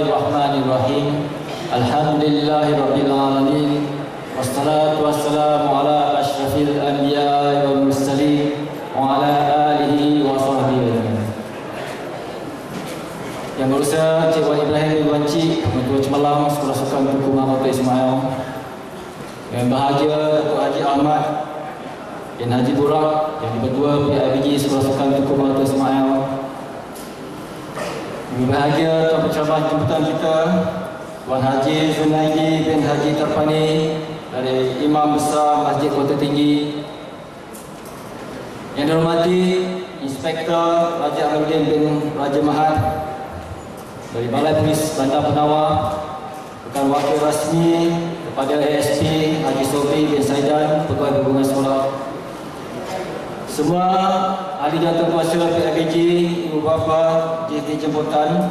Bismillahirrahmanirrahim. Alhamdulillahirabbil alamin. Wassalatu wassalamu ala asyrafil anbiya'i wal mursalin wa ala alihi wa sahbihi ajma'in. Yang berusaha Cik Wan Ibrahim bin Wan Cik, Ketua Cemerlang Sekolah Sukan Tunku Muhammad Ismail. Yang bahagia Datuk Haji Ahmad dan Haji Burak, yang berdua PIBG Sekolah Sukan Tunku Muhammad Ismail. Yang bahagia Tuan Penceramah jemputan kita Tuan Haji Zunaidi bin Haji Tarpani dari Imam Besar Masjid Kota Tinggi. Yang dihormati Inspektor Raja Aminuddin bin Raja Mahat dari Balai Polis Bandar Penawar, rekan wakil rasmi kepada ASP Haji Sobri bin Saidan, Pegawai Hubungan Sekolah, semua ahli jawatankuasa PIBG, ibu bapa, JT jemputan,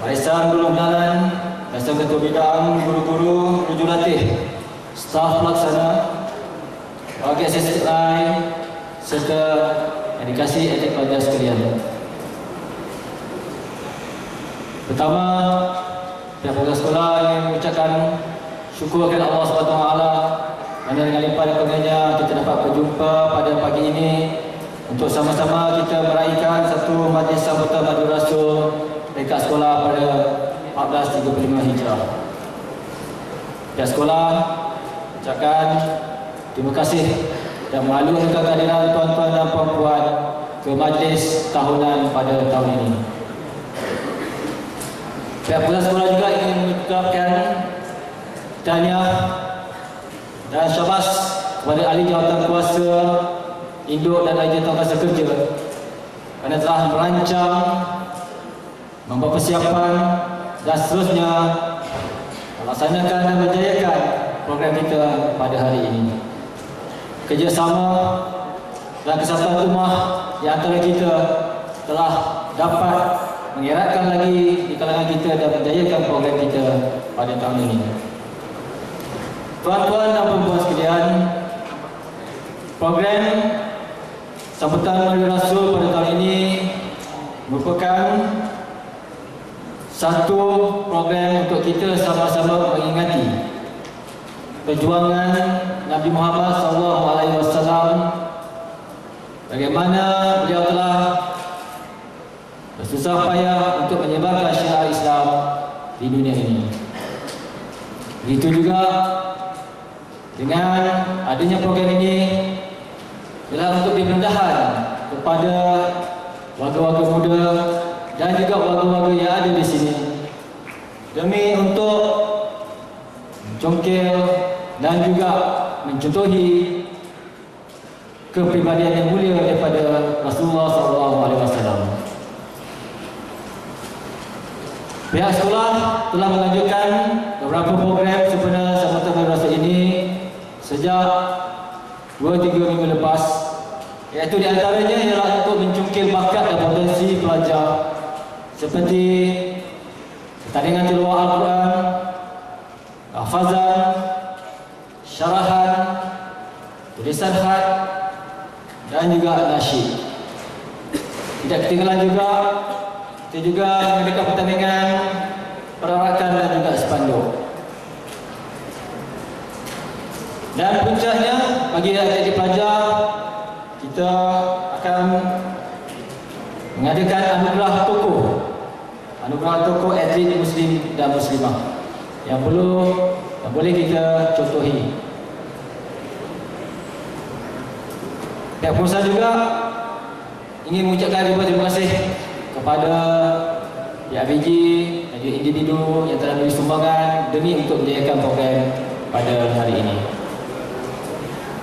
barisan belum jalan, barisan ketua bidang, guru-guru, jurulatih, staf pelaksana, wakil asisten lain, serta yang dikasihi adik pelajar sekalian. Pertama, pihak pegawai sekolah ingin mengucapkan syukur kepada Allah SWT kerana dengan limpah kurnianya kita dapat berjumpa pada pagi ini untuk sama-sama kita meraihkan satu majlis sambutan Madu Rasul dekat sekolah pada 1435 Hijrah. Pihak sekolah ucapkan terima kasih dan mengalukan kehadiran tuan-tuan dan puan-puan ke majlis tahunan pada tahun ini. Pihak pegawai sekolah juga ingin mengucapkan tahniah dan syabas kepada ahli jawatan kuasa induk dan ahli jawatan kuasa kerja kerana telah merancang, membuat persiapan dan seterusnya melaksanakan dan menjayakan program kita pada hari ini. Kerjasama dan kesatuan ummah di antara kita telah dapat mengeratkan lagi di kalangan kita dan menjayakan program kita pada tahun ini. Tuan-tuan dan puan-puan sekalian, program sambutan Madu Rasul pada tahun ini merupakan satu program untuk kita sama-sama mengingati perjuangan Nabi Muhammad SAW, bagaimana beliau telah bersusah payah untuk menyebarkan syiar Islam di dunia ini. Begitu juga dengan adanya program ini adalah untuk pembendahan kepada warga-warga muda dan juga warga-warga yang ada di sini demi untuk mencongkel dan juga mencontohi kepribadian yang mulia daripada Rasulullah SAW. Pihak sekolah telah melanjutkan beberapa program sempena sambutan Madu Rasul ini sejak 2-3 minggu lepas, iaitu di antaranya ialah untuk mencungkil bakat dan potensi pelajar seperti pertandingan tilawah Al-Quran, hafazan, syarahan, tulisan khat dan juga nasyid. Tidak ketinggalan juga kita juga mengadakan pertandingan perarakan dan juga spanduk. Dan puncaknya bagi adik-adik pelajar, kita akan mengadakan anugerah tokoh atlet muslim dan muslimah yang boleh kita contohi. Pihak perusahaan juga ingin mengucapkan terima kasih kepada PIBG dan juga individu yang telah memberi sumbangan demi untuk menjayakan program pada hari ini.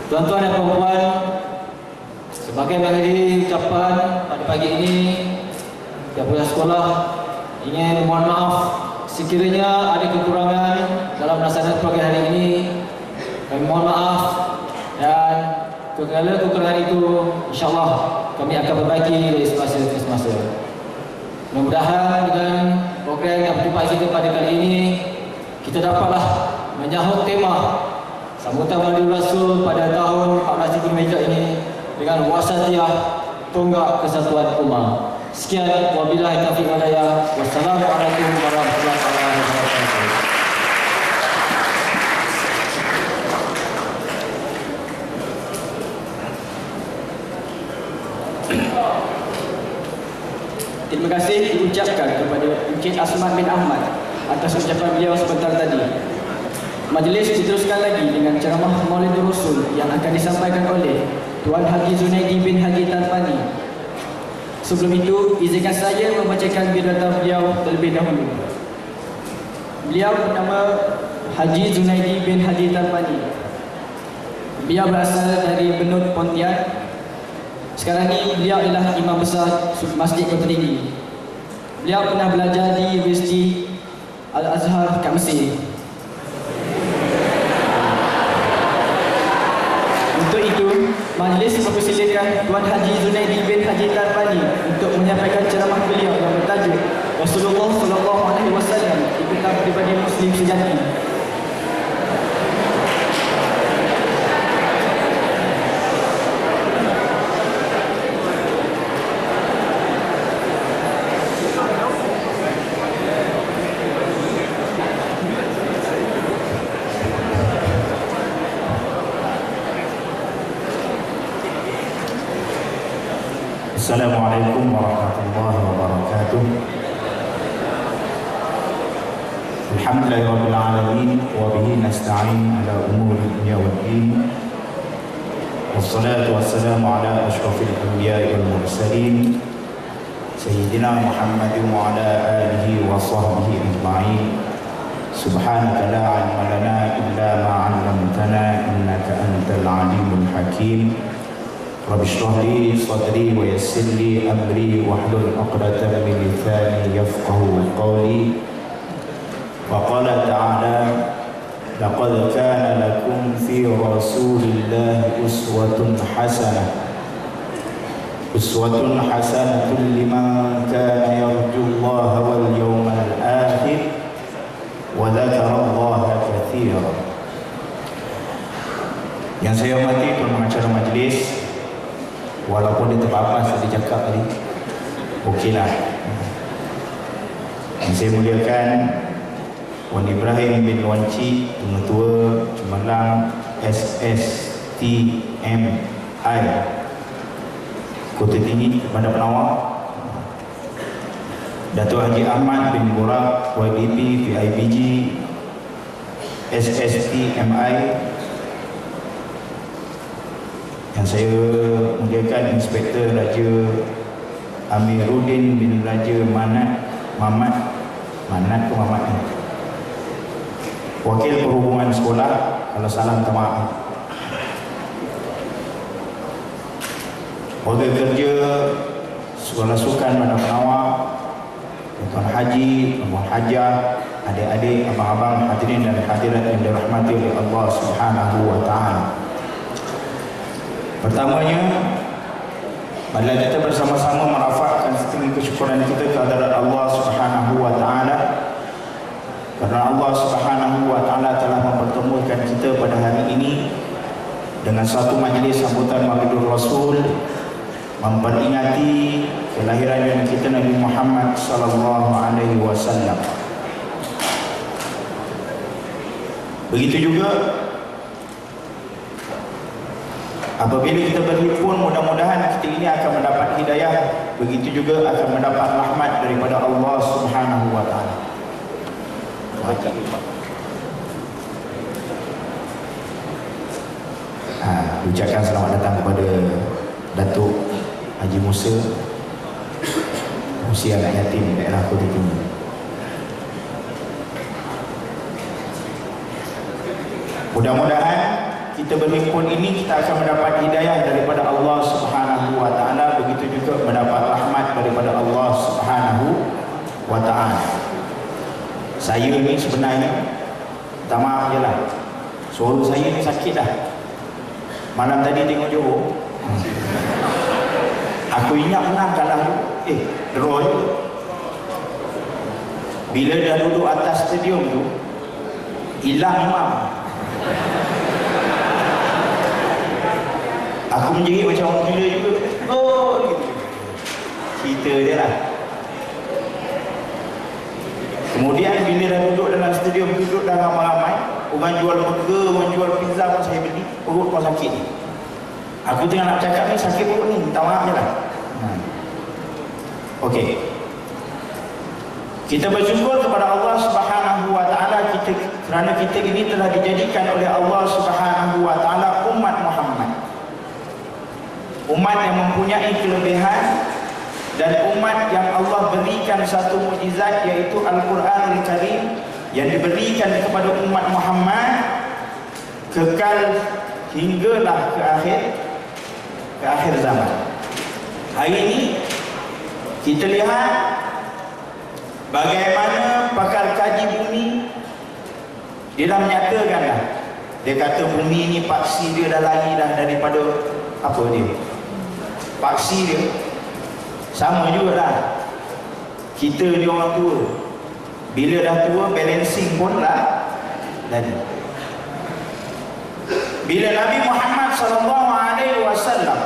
Tuan-tuan dan puan-puan, sebagai mengakhiri ucapan pada pagi ini, pihak pegawai sekolah ingin mohon maaf sekiranya ada kekurangan dalam melaksanakan program hari ini. Kami mohon maaf dan kekurangan itu insya-Allah kami akan perbaiki dari semasa ke semasa. Mudah-mudahan dengan program yang berjumpa kita pada kali ini, kita dapatlah menyahut tema sambutan Madu Rasul pada tahun 1435 Hijrah ini dengan wasatiyah tonggak kesatuan ummah. Sekian, wabillahi taufiq wal hidayah. Wassalamualaikum warahmatullahi wabarakatuh. Terima kasih diucapkan kepada Encik Asman bin Ahmad atas ucapan beliau sebentar tadi. Majlis diteruskan lagi dengan ceramah Maulidur Rasul yang akan disampaikan oleh Tuan Haji Zunaidi bin Haji Tarpani. Sebelum itu, izinkan saya membacakan biodata beliau terlebih dahulu. Beliau bernama Haji Zunaidi bin Haji Tarpani. Beliau berasal dari Benut, Pontian. Sekarang ini beliau adalah Imam Besar Masjid Kota Tinggi. Beliau pernah belajar di Universiti Al-Azhar kat Mesir. Untuk itu, majlis mempersilakan Tuan Haji Zunaidi bin Haji Tarpani untuk menyampaikan ceramah beliau yang bertajuk Rasulullah SAW di kitab pribadi Muslim sejati. Assalamualaikum warahmatullahi wabarakatuh. Alhamdulillahirabbil alamin wa bihi nasta'in ala umuri dunya waddin. Wassalatu wassalamu ala asyrafil anbiya'i wal mursalin sayyidina Muhammadin wa ala alihi wa sahbihi ajma'in. Subhanaka la 'ilma lana illa ma 'allamtana innaka antal 'alimul hakim. Rabbi shrah li sadri wa yassir li amri wahlul 'uqdatam min lisani yafqahu qawli. Wa qala ta'ala laqad kana lakum fi rasulillahi uswatun hasanatun liman kana yarjullaha wal yawmal akhir wa dzakara Allaha katsiran. Yang saya hormati tuan pengacara majlis, walaupun dia terpapas tadi cakap tadi, okeylah. Yang saya muliakan Wan Ibrahim bin Wanci, Pengetua Cemerlang SSTMI Kota Tinggi kepada penawar, Datuk Haji Ahmad bin Borak YDP PIBG SSTMI, yang saya muliakan Inspektor Raja Amiruddin bin Raja Mamat, Wakil Perhubungan Sekolah, kalau salah minta maaf. Wakil Kerja Sekolah Sukan Bandar Penawar, Tuan Haji, Tuan Hajah, adik-adik, abang-abang, hadirin dan hadirat yang dirahmati oleh Allah Subhanahu wa Ta'ala. Pertamanya, marilah kita bersama-sama merafakkan setinggi kesyukuran kita kehadirat Allah Subhanahu wa Ta'ala, kerana Allah Subhanahu wa Ta'ala telah mempertemukan kita pada hari ini dengan satu majlis sambutan Maulidur Rasul, memperingati kelahiran kita Nabi Muhammad sallallahu alaihi wasallam. Begitu juga apabila kita berhimpun, mudah-mudahan kita ini akan mendapat hidayah, begitu juga akan mendapat rahmat daripada Allah Subhanahu wa Ta'ala. Ucapkan selamat datang kepada Datuk Haji Musa, usia anak yatim di daerah Kota Tinggi. Mudah-mudahan kita berhimpun ini kita akan mendapat hidayah daripada Allah Subhanahu wa Ta'ala, begitu juga mendapat rahmat daripada Allah Subhanahu wa Ta'ala. Saya ni sebenarnya, minta maaf je lah, suara saya ni sakit dah. Malam tadi tengok Johor, aku ingat menang kalah tu, draw je. Bila dah duduk atas stadium tu, hilang imam. Aku menjerit macam orang gila juga. Oh, gitu. cerita dia lah. Kemudian bila dah duduk dalam stadium, duduk dah ramai-ramai, orang jual burger, orang jual pizza pun saya beli, perut pun sakit ni. Aku tengah nak cakap ni, sakit perut ni, minta maaf je lah. Okey. Kita bersyukur kepada Allah Subhanahu wa taala kerana kita ini telah dijadikan oleh Allah Subhanahu wa taala umat Muhammad. Umat yang mempunyai kelebihan dan umat yang Allah berikan satu mukjizat, iaitu Al-Quranul Karim, yang diberikan kepada umat Muhammad kekal hinggalah ke akhir zaman. Hari ini kita lihat bagaimana pakar kaji bumi dia dah menyatakan dah. Dia kata bumi ni paksi dia dah lari dah daripada apa dia? Paksi dia sama juga dah. Kita ni orang tua, bila dah tua balancing pun lah lari. Bila Nabi Muhammad SAW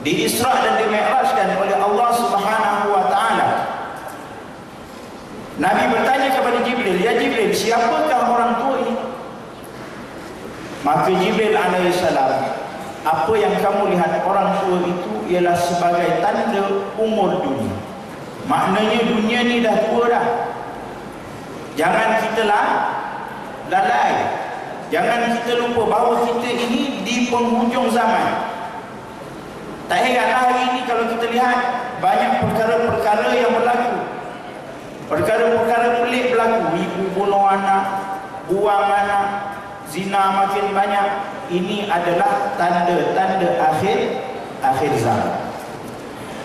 di Isra dan di Mi'rajkan oleh Allah Subhanahu wa taala, Nabi bertanya kepada Jibril, "Ya Jibril, siapakah orang tua ini?" Maka Jibril alaihissalam, "Apa yang kamu lihat orang tua itu ialah sebagai tanda umur dunia." Maknanya dunia ni dah tua dah. Jangan kita lalai. Jangan kita lupa bahawa kita ini di penghujung zaman. Tak heranlah hari ini kalau kita lihat banyak perkara-perkara yang berlaku. Perkara-perkara pelik berlaku. Ibu bunuh anak, buang anak, zina makin banyak. Ini adalah tanda-tanda akhir zaman.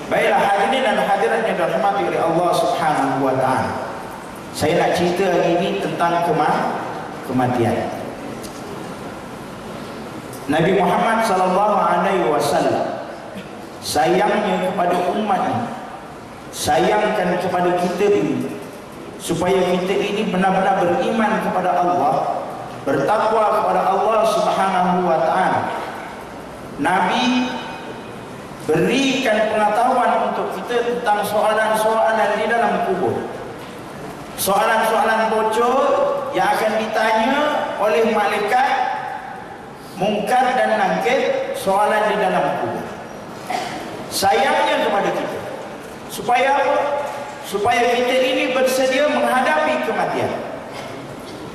Baiklah hadirin dan hadirat yang dirahmati oleh Allah Subhanahu wa taala. Saya nak cerita hari ini tentang kematian. Nabi Muhammad sallallahu alaihi wasallam sayangnya kepada umat ini, sayangkan kepada kita ini, supaya kita ini benar-benar beriman kepada Allah, bertakwa kepada Allah Subhanahu wa taala. Nabi berikan pengetahuan untuk kita tentang soalan-soalan di dalam kubur. Soalan-soalan bocor yang akan ditanya oleh malaikat Mungkar dan Nakir, soalan di dalam kubur. Sayangnya kepada kita, supaya apa? Supaya kita ini bersedia menghadapi kematian.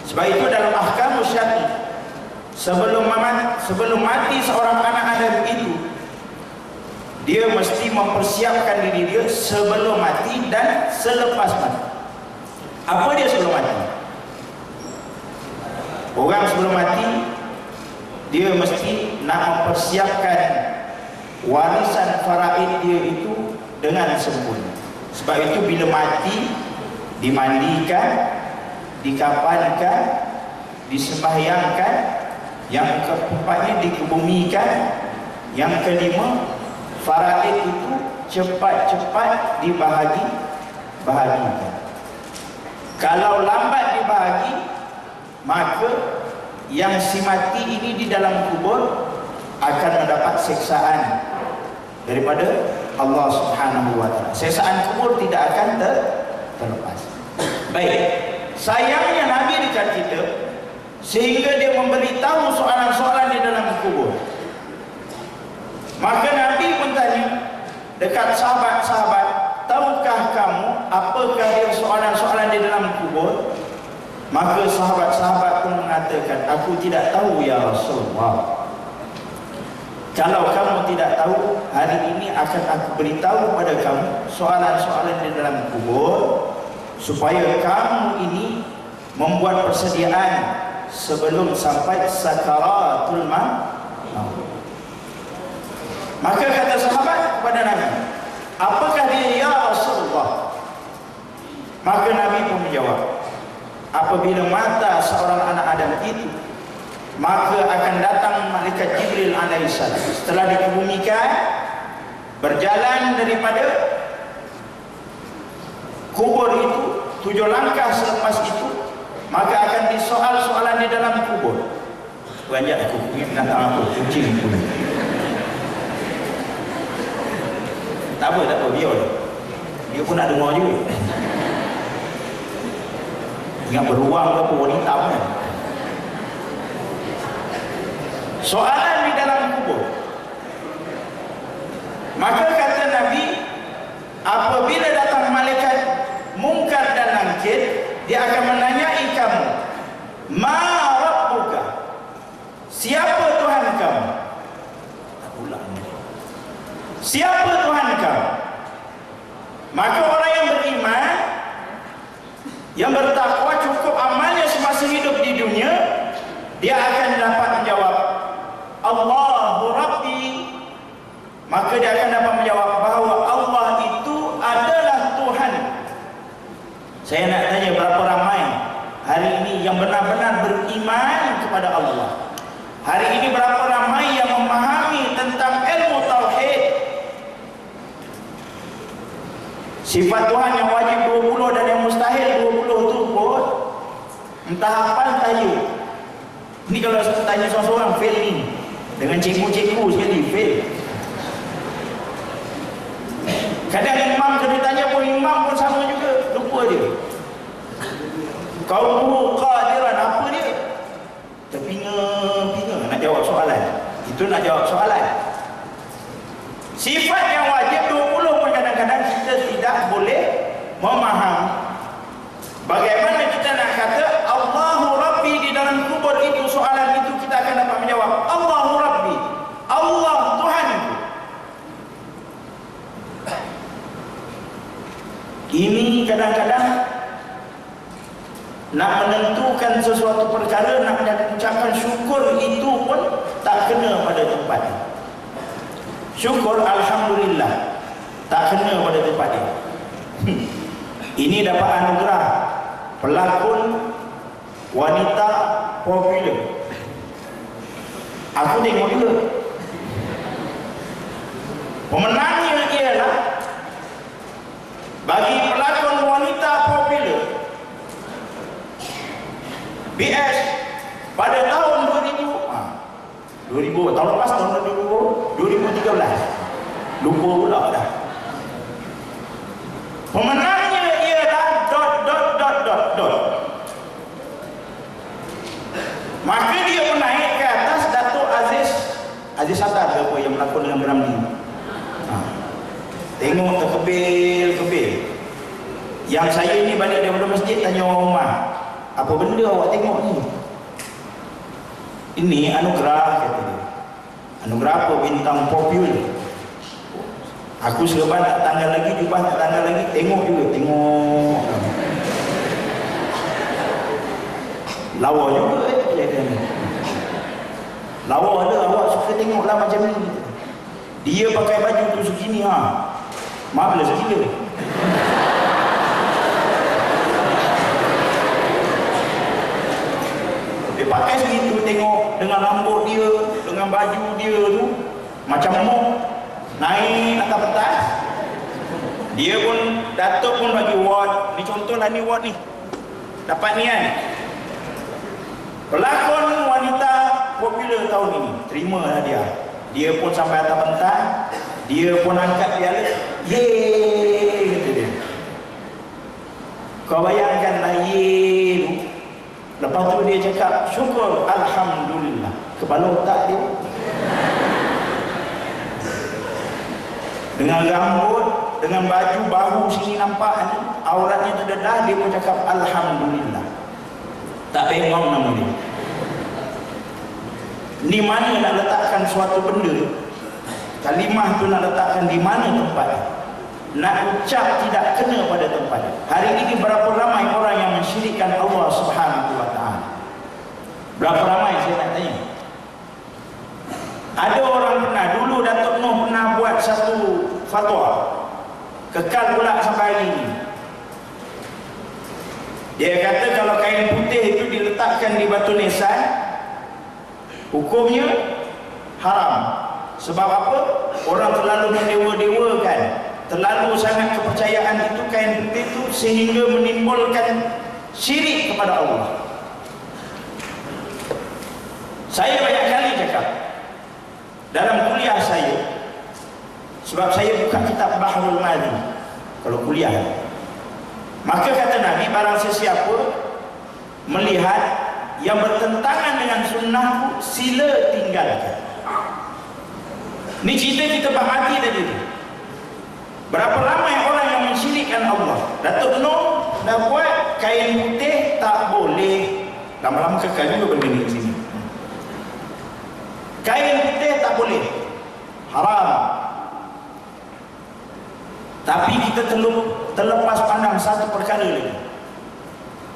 Sebab itu dalam ahkam syar'i, sebelum mati seorang anak Adam itu, dia mesti mempersiapkan diri dia sebelum mati dan selepas mati. Apa dia sebelum mati? Orang sebelum mati, dia mesti nak mempersiapkan warisan faraid dia itu dengan sempurna. Sebab itu bila mati, dimandikan, dikafankan, disembahyangkan, yang keempatnya dikebumikan, yang kelima faraid itu cepat-cepat dibahagikan. Kalau lambat dibahagi, maka yang si mati ini di dalam kubur akan mendapat siksaan daripada Allah Subhanahu wa taala. Siksaan kubur tidak akan terlepas. Baik, sayangnya Nabi dekat kita sehingga dia memberitahu soalan-soalan di dalam kubur. Maka Nabi pun tanya dekat sahabat-sahabat, "Tahukah kamu apakah dia soalan-soalan di dalam kubur?" Maka sahabat-sahabat pun mengatakan, "Aku tidak tahu ya Rasulullah." Kalau kamu tidak tahu, hari ini akan aku beritahu pada kamu soalan-soalan di dalam kubur, supaya kamu ini membuat persediaan sebelum sampai sakaratul maut. Maka kata sahabat kepada Nabi, "Apakah dia ya Rasulullah?" Maka Nabi pun menjawab, "Apabila mata seorang anak Adam itu, maka akan datang malaikat Jibril alaihissalam. Setelah dikebumikan, berjalan daripada kubur itu 7 langkah selepas itu, maka akan disoal soalan di dalam kubur." Banyak aku ingat binatang apa, kucing pun. Tak apa, biar. dia pun nak dengar juga. Ingat beruang ke apa wanita kan. Soalan di dalam kubur. Maka kata Nabi, apabila datang malaikat Munkar dan Nakir, dia akan menanyai kamu, ma rabbuka, siapa Tuhan kamu? Siapa Tuhan kamu? Maka orang yang beriman, yang bertakwa, cukup amalnya semasa hidup di dunia, dia akan dapat menjawab Allahu Rabbi. Maka dia akan dapat menjawab bahawa Allah itu adalah Tuhan. Saya nak tanya, berapa ramai hari ini yang benar-benar beriman kepada Allah? Hari ini berapa ramai yang memahami tentang ilmu tauhid? Sifat Tuhan yang wajib 20 dan yang mustahil 20 tu pun entah hafal tajuk. Ni kalau tanya seorang-seorang fail ni, dengan cikgu-cikgu sekali fail. Kadang imam kena tanya pun imam pun sama juga, lupa dia. Kau qadiran, apa dia? Terpinga-pinga nak jawab soalan. Itu nak jawab soalan. Sifat yang wajib 20 pun kadang-kadang kita tidak boleh memahami. Bagaimana kita nak kata Allahu Rabbi di dalam kubur itu, soalan itu kita akan dapat menjawab Allahu Rabbi, Allah Tuhanku. Ini kadang-kadang nak menentukan sesuatu perkara, nak mengucapkan syukur itu pun tak kena pada tempat. Syukur alhamdulillah tak kena pada tempat dia. Ini dapat anugerah pelakon wanita popular. Aku tengok juga. Pemenangnya ialah bagi pelakon wanita popular BS pada tahun 2000 tahun lepas, tahun 2013, lupa pula dah. Pemenangnya ialah ... Maka dia pun naik ke atas Datuk Aziz Satar ke apa yang melakon dengan Ramli. Tengok terkebil-kebil. Yang saya ni balik daripada masjid tanya orang rumah, apa benda awak tengok ni? Ini anugerah, kata dia. Anugerah apa? Bintang popular. Aku serban tak tanggal lagi, jubah tak tanggal lagi, tengok juga, tengok. Lawa juga lawa ada, awak suka tengoklah macam ni. Dia pakai baju tu segini, maaf lah segila. Dia pakai segitu, tengok dengan rambut dia, dengan baju dia tu macam mok naik atas pentas. Dia pun, Datuk pun bagi award. Ni contohlah, ni award ni. Dapat ni kan. Pelakon wanita popular tahun ini, terimalah dia. Dia pun sampai atas pentas, dia pun angkat piala. Yeay, kata dia. Kau bayangkanlah yeay tu. Lepas tu dia cakap syukur alhamdulillah. Kepala otak dia dengan rambut, dengan baju bahu sini nampak ni, auratnya terdedah, dia pun cakap alhamdulillah. Tak bengong nama dia. Di mana nak letakkan suatu benda, kalimah tu nak letakkan di mana tempatnya, nak ucap tidak kena pada tempatnya. Hari ini berapa ramai orang yang mensyirikkan Allah Subhanahu wa ta'ala? Berapa ramai, saya nak tanya. Ada orang pernah, dulu Datuk Noh pernah buat satu fatwa, kekal pula sampai hari ini. Dia kata kalau kain putih itu diletakkan di batu nisan, hukumnya haram. Sebab apa? Orang terlalu mendewa-dewakan, terlalu sangat kepercayaan itu kain putih itu, sehingga menimbulkan syirik kepada Allah. Saya banyak kali cakap dalam kuliah saya, sebab saya buka kitab Bahrul Madi. kalau kuliah. Maka kata Nabi, barang sesiapa melihat yang bertentangan dengan sunnahku, sila tinggalkan. Ini cerita kita bahagi tadi. Berapa ramai orang yang mensyirikkan Allah. Datuk Noh dah buat kain putih tak boleh. Lama-lama kekal juga benda ni sini. Kain putih tak boleh, haram. Tapi kita terlepas pandang satu perkara lagi.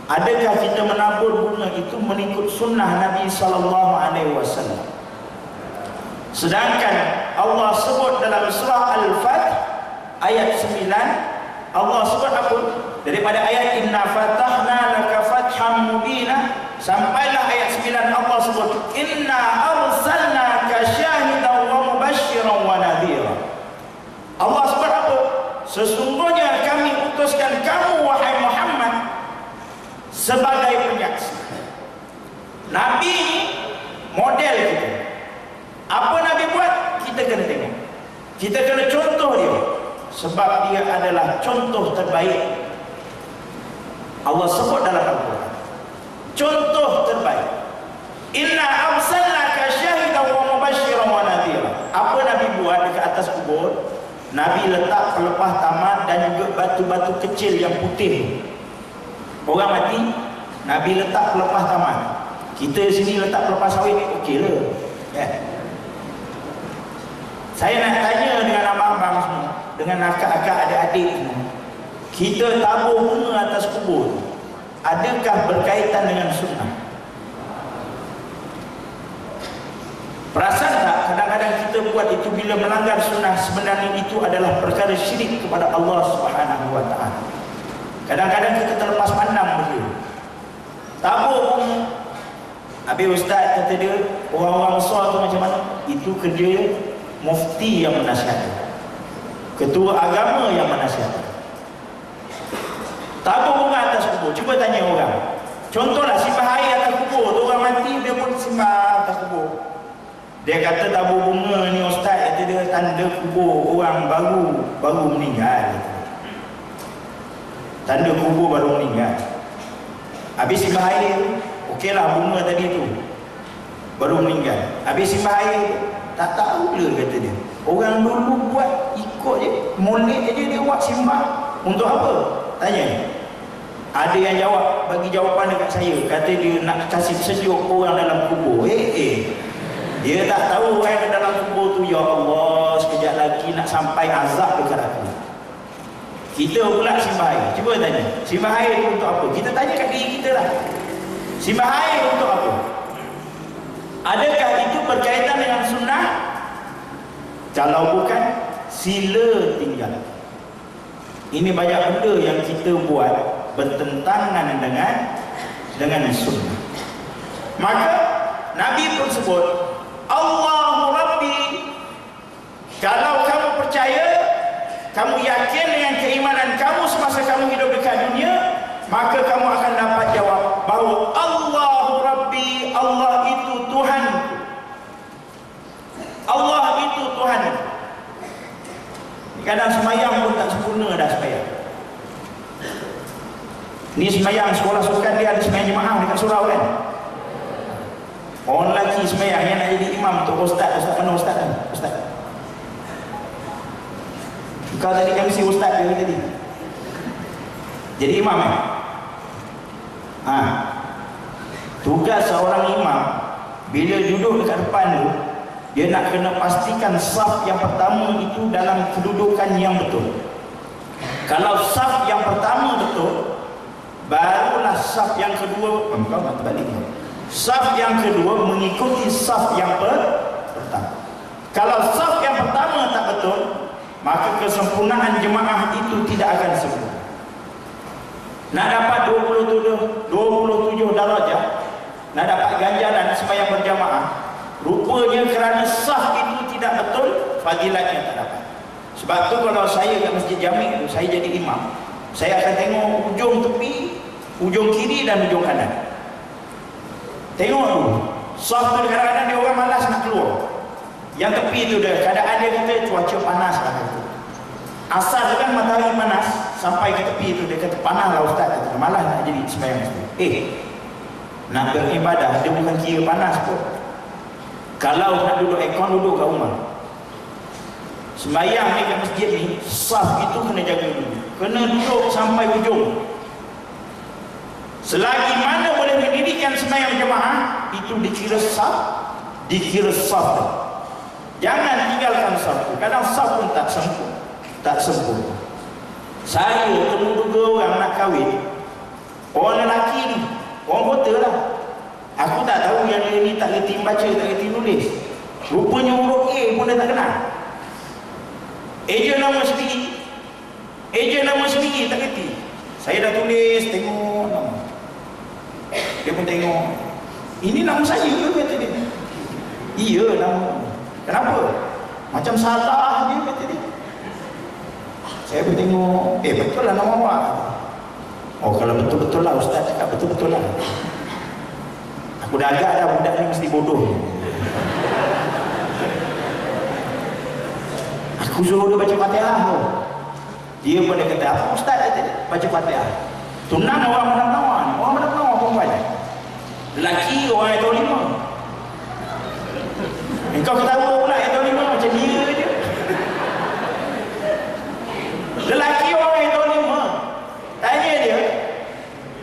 Adakah kita menabur bunga itu mengikut sunnah Nabi SAW? Sedangkan Allah sebut dalam surah Al-Fath ayat 9, Allah sebut apa? Daripada ayat Inna fatahna laka fatham mubina sampailah ayat 9, Allah sebut Inna arsalnaka syahidan wa mubasysyiran wa nadhira. Allah sebut apa? Sesungguhnya kami utuskan kamu wahai Muhammad sebagai penyaksi. Nabi ini model kita. Apa Nabi buat, kita kena tengok. Kita kena contoh dia. Sebab dia adalah contoh terbaik. Allah sebut dalam Al-Quran, contoh terbaik. Inna arsalnaka syahidan wa mubasysyiran wa nadhira. Apa Nabi buat dekat atas kubur? Nabi letak pelepah tamat dan juga batu-batu kecil yang putih. Orang mati, Nabi letak pelepah tamat. Kita sini letak pelepah sawit, okey lah. Saya nak tanya dengan abang-abang semua, dengan akak-akak, adik-adik semua, kita tabur bunga atas kubur, adakah berkaitan dengan sunnah? Perasan tak kadang-kadang kita buat itu bila melanggar sunnah, sebenarnya itu adalah perkara syirik kepada Allah Subhanahu wa taala. Kadang-kadang kita terlepas pandang benda. Tabur bunga. Habis ustaz kata dia, orang-orang besar tu macam mana? Itu kerja mufti yang menasihatkan, ketua agama yang menasihatkan. Tabur bunga atas kubur. Cuba tanya orang. Contohlah simbah air atas kubur tu, orang mati dia pun simbah atas kubur. Dia kata tabur bunga ni ustaz, kata dia tanda kubur orang baru meninggal. Tanda kubur baru meninggal. Habis simbah air, okeylah bunga tadi tu baru meninggal. Habis simbah air, tak tahu pula kata dia. Orang dulu buat ikut je, molek je dia buat simbah. Untuk apa? Tanya. Ada yang jawab, bagi jawapan dekat saya. Kata dia nak kasih sejuk orang dalam kubur. Dia tak tahu orang yang dalam kubur tu, ya Allah, sekejap lagi nak sampai azab dekat aku. Kita pula simbah air. Cuba tanya, simbah air tu untuk apa? Kita tanya kat diri kita lah. Simbah air untuk apa? Adakah itu berkaitan dengan sunnah? Kalau bukan, sila tinggal. Ini banyak benda yang kita buat bertentangan dengan sunnah. Maka Nabi pun sebut, Allahu Rabbi. Kalau kamu percaya, kamu yakin dengan keimanan kamu semasa kamu hidup dekat dunia, maka kamu akan dapat jawab bahawa Allahu Rabbi, Allah itu Tuhan. Allah itu Tuhan. Kadang semayang pun tak sempurna dah semayang. Ni semayang sekolah sukan dia ada semayang jemaah dekat surau kan. Orang lelaki semayang yang nak jadi imam tu, ustaz mana ustaz kan? Ustaz. Kau tadi MC ustaz dia tadi. Jadi imam kan? Tugas seorang imam bila duduk dekat depan tu, dia nak kena pastikan saf yang pertama itu dalam kedudukan yang betul. Kalau saf yang pertama betul, barulah saf yang kedua. Kau nak terbalik. Saf yang kedua mengikuti saf yang pertama. Kalau saf yang pertama tak betul, maka kesempurnaan jemaah itu tidak akan sempurna. Nak dapat 27 darajah, nak dapat ganjaran sembahyang berjamaah, rupanya kerana saf itu tidak betul, fadilatnya tak dapat. Sebab tu kalau saya kat Masjid Jami' tu, saya jadi imam, saya akan tengok ujung tepi, ujung kiri dan ujung kanan. Tengok dulu. Saf tu kadang-kadang dia orang malas nak keluar. Yang tepi tu dia, keadaan dia kata cuaca panas lah. Asal kan matahari panas sampai ke tepi itu, dia kata panas lah ustaz, kata malas nak jadi sembahyang masjid. Nak beribadah dia bukan kira panas pun. Kalau nak duduk aircon, duduk kat rumah. Sembahyang ni kat masjid ni, saf itu kena jaga dulu, kena duduk sampai ujung. Selagi mana boleh mendirikan sembahyang jemaah, itu dikira saf, dikira saf. Jangan tinggalkan saf. Kadang saf pun tak sempurna. Saya temu 2 orang nak kahwin, orang lelaki ni, orang kota lah. Aku tak tahu yang dia ni tak reti baca, tak reti nulis. Rupanya huruf A pun dia tak kenal. Eja nama sendiri tak reti. Saya dah tulis, tengok nama. Dia pun tengok, ini nama saya ke, kata dia. Iya nama. Kenapa? Macam salah dia, kata dia. Saya pun tengok, betul lah nama awak. Oh, kalau betul-betul lah ustaz cakap betul-betul lah. Aku dah agak dah budak ni mesti bodoh. Aku suruh dia baca Fatihah tu. Dia pun dia kata, apa ustaz kata dia? Baca Fatihah. Tunang orang menang-menang, orang menang-menang perempuan. Lelaki orang yang tahu 5. Engkau ketawa pula yang tahu 5 macam dia je. Lelaki orang yang tahu 5. Tanya dia,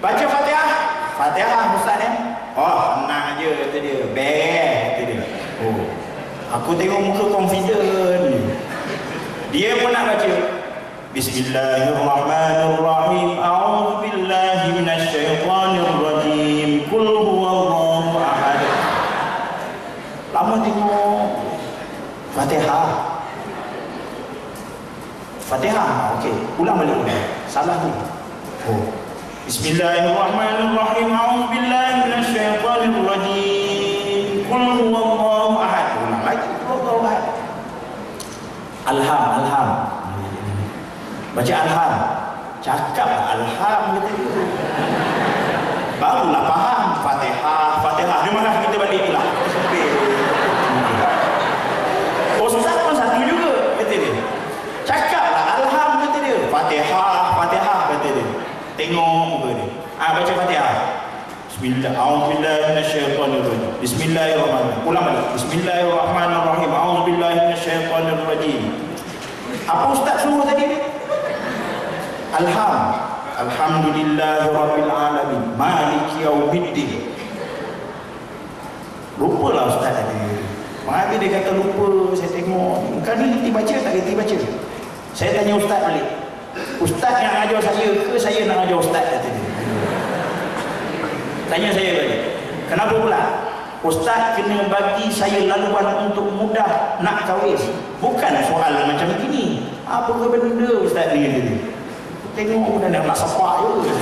baca Fatihah. Fatihah ustaz ni. Oh, tenang je kata dia. Kata dia. Oh, aku tengok muka confident. Dia pun nak baca. Bismillahirrahmanirrahim. A'udzubillahi minasyaitonirrajim. Qul huwallahu ahad. Lama tengok Fatihah. Fatihah. Okey, ulang balik. Salah tu. Oh. Bismillahirrahmanirrahim. A'udzubillahi minasyaitonirrajim. Qul huwallahu ahad. Ulang lagi. Huwallahu ahad. Alham. Baca alham. Cakap alham gitu. Barulah faham Fatihah. Dia marah kita balik pula. Ustaz pun satu juga kata dia. Cakaplah alham kata dia. Fatihah kata dia. Tengok muka dia. Baca Fatihah. Bismillahirrahmanirrahim. Bismillahirrahmanirrahim. Ulang balik. Bismillahirrahmanirrahim. A'udzubillahi minasyaitonirrajim. Apa ustaz suruh tadi? Alhamdulillahirabbil alamin. Maliki yaumiddin. Lupalah ustaz tadi. Maka dia kata lupa. Saya tengok, kan ni reti baca tak reti baca. Saya tanya ustaz balik. Ustaz yang ajar saya ke saya nak ajar ustaz, kata dia. Tanya saya balik. Kenapa pula? Ustaz kena bagi saya laluan untuk mudah nak kahwin. Bukan soal macam begini. Apa ke benda ustaz ni, kata dia. Tengok bukan nak sepak je.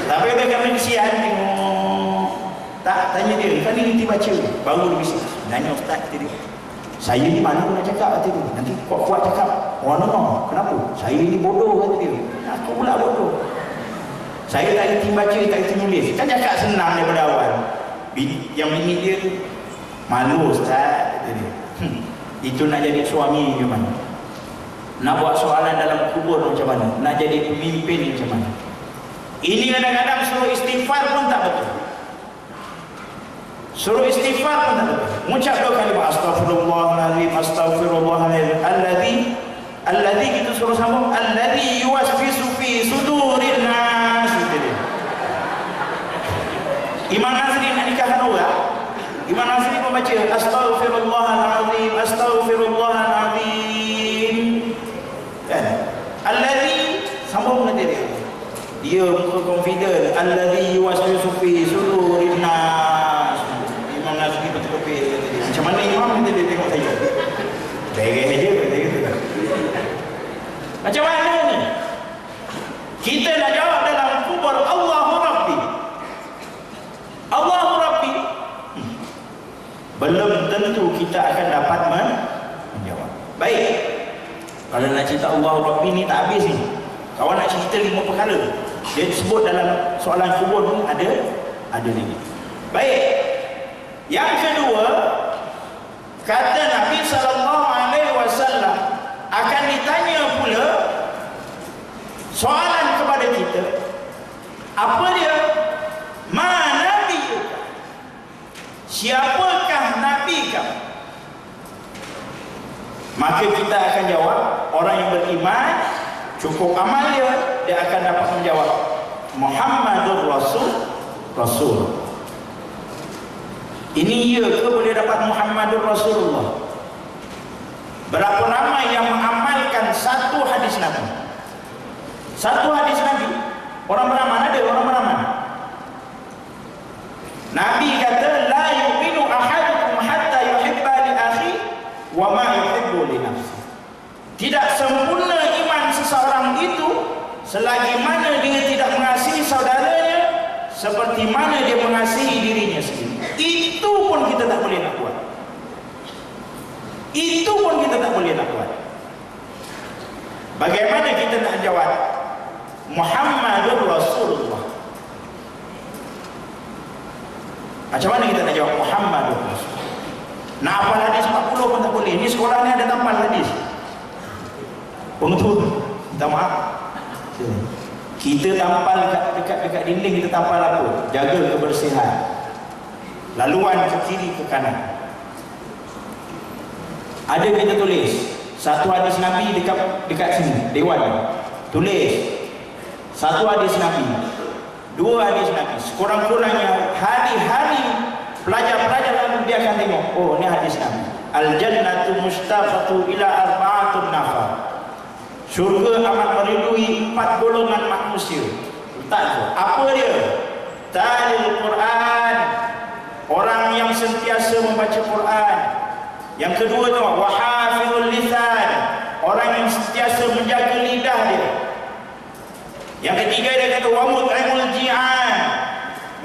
Tapi dia kata kesian tengok. Tak, tanya dia, kan ni baca. Baru dia bisik. Nanya ustaz, kata dia. Saya ni mana pun nak cakap, kata dia. Nanti kuat-kuat cakap. Orang no. Kenapa? Saya ni bodoh, kata dia. Aku pula bodoh. Saya tak reti baca, tak reti nulis. Kan cakap senang daripada awal. Yang bini dia tu, malu ustaz, kata dia. Itu nak jadi suami macam mana? Nak buat soalan dalam kubur macam mana? Nak jadi pemimpin macam mana? Ini kadang-kadang suruh istighfar pun tak betul. Suruh istighfar pun tak betul. Mengucap dua kalimah astaghfirullahaladzim, astaghfirullahaladzim. Alladhi kita suruh sambung. Alladhi yuwaswisu fi sudurin nas. Imam Nazri nak nikahkan orang, Imam Nazri membaca astaghfirullahaladzim, astaghfirullahaladzim. Kan? Alladhi sambung nanti dia. Dia muka confident. Alladhi yuwaswisu fi sudurin nas. Imam Nazri betul-betul macam mana imam nanti dia tengok saya. Beres aja kata gitu. Macam mana ni? Kita nak jawab dalam kubur Allahu Rabbi. Allahu Rabbi. Belum tentu kita akan dapat menjawab. Baik. Kalau nak cerita Allahu Rabbi ni tak habis ni. Kawan nak cerita 5 perkara. Dia sebut dalam soalan kubur ni ada lagi. Baik. Yang kedua, kata Nabi sallallahu alaihi wasallam akan ditanya pula soalan kepada kita. Apa dia? Ma nabiyuka? Siapakah nabi kamu? Maka kita akan jawab, orang yang beriman cukup amal dia akan dapat menjawab Muhammadur Rasul. Ini ya ke boleh dapat Muhammadur Rasulullah? Berapa ramai yang mengamalkan satu hadis Nabi? Satu hadis Nabi. Orang beramal ada, orang beramal. Nabi kata, la yu'minu ahadukum hatta yuhibba li akhi wa ma yuhibbu li nafsi. Tidak sempurna iman seseorang itu selagi mana dia tidak mengasihi saudaranya seperti mana dia mengasihi dirinya sendiri. Itu pun kita tak boleh nak buat. Itu pun kita tak boleh nak buat. Bagaimana kita nak jawab Muhammadur Rasulullah? Macam mana kita nak jawab Muhammadur Rasulullah? Nak hafal hadis 40 pun tak boleh. Ini sekolah ni ada tampal hadis. Pengetul, minta maaf. Kita tampal dekat dinding, kita tampal apa? Jaga kebersihan. Laluan ke kiri ke kanan. Ada kita tulis satu hadis Nabi dekat sini, dewan. Tulis satu hadis Nabi, dua hadis Nabi. Sekurang-kurangnya hari-hari pelajar-pelajar lalu dia akan tengok, oh ini hadis Nabi. Al-jannatu mustafatu ila arba'atun nafar. Syurga amat merindui 4 golongan manusia. Tak, apa dia? Talil Quran, orang yang sentiasa membaca Quran. Yang kedua tu wahafizul lisan, orang yang sentiasa menjaga lidah dia. Yang ketiga dia kata wa mut'imul ji'an,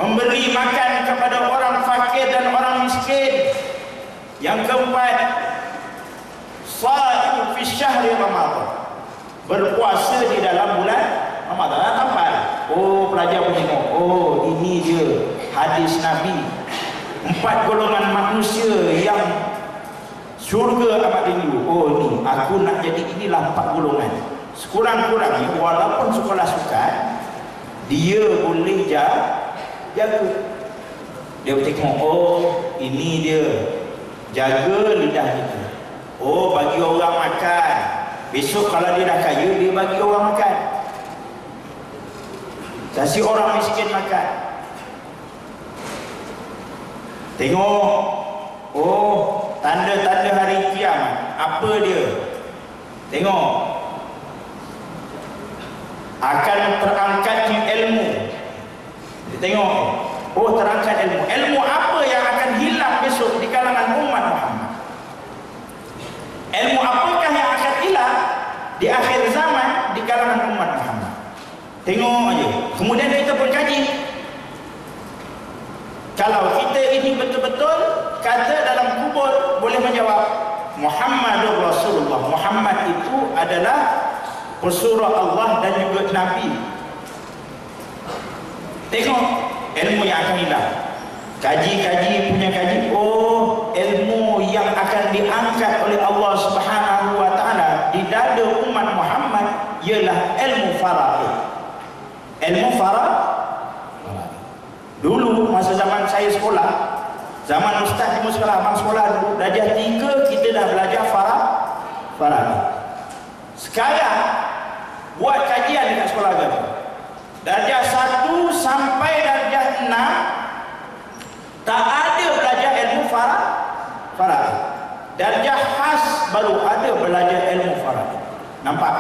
memberi makan kepada orang fakir dan orang miskin. Yang keempat, sha'im fi syahri Ramadan, berpuasa di dalam bulan Ramadan. Tampal. Oh, pelajar pun tengok, oh ini dia hadis Nabi. 4 golongan manusia yang syurga amat rindu. Oh ni, aku nak jadi inilah 4 golongan. Sekurang-kurangnya walaupun sekolah sukan, dia boleh jaga. Dia tengok, oh ini dia, jaga lidah kita. Oh, bagi orang makan. Besok kalau dia dah kaya, dia bagi orang makan. Kasih orang miskin makan. Tengok, oh tanda-tanda hari kiamat. Apa dia? Tengok, akan terangkatnya ilmu. Tengok, oh terangkat ilmu. Ilmu apa yang akan hilang besok di kalangan umat Muhammad? Ilmu apakah yang akan hilang di akhir zaman di kalangan umat Muhammad? Tengok aja. Kemudian kita pun kaji. Kalau kita ini betul-betul kata dalam kubur boleh menjawab Muhammadur Rasulullah. Muhammad itu adalah pesuruh Allah dan juga Nabi. Tengok ilmu yang akan hilang. Kaji-kaji punya kaji. Oh, ilmu yang akan diangkat oleh Allah Subhanahu wa taala di dada umat Muhammad ialah ilmu faraid. Ilmu faraid. Dulu masa zaman saya sekolah, zaman ustaz ilmu sekolah, abang sekolah dulu, darjah 3 kita dah belajar faraid. Sekarang buat kajian dekat sekolah agama. Darjah 1 sampai darjah 6 tak ada belajar ilmu faraid. Darjah khas baru ada belajar ilmu faraid. Nampak?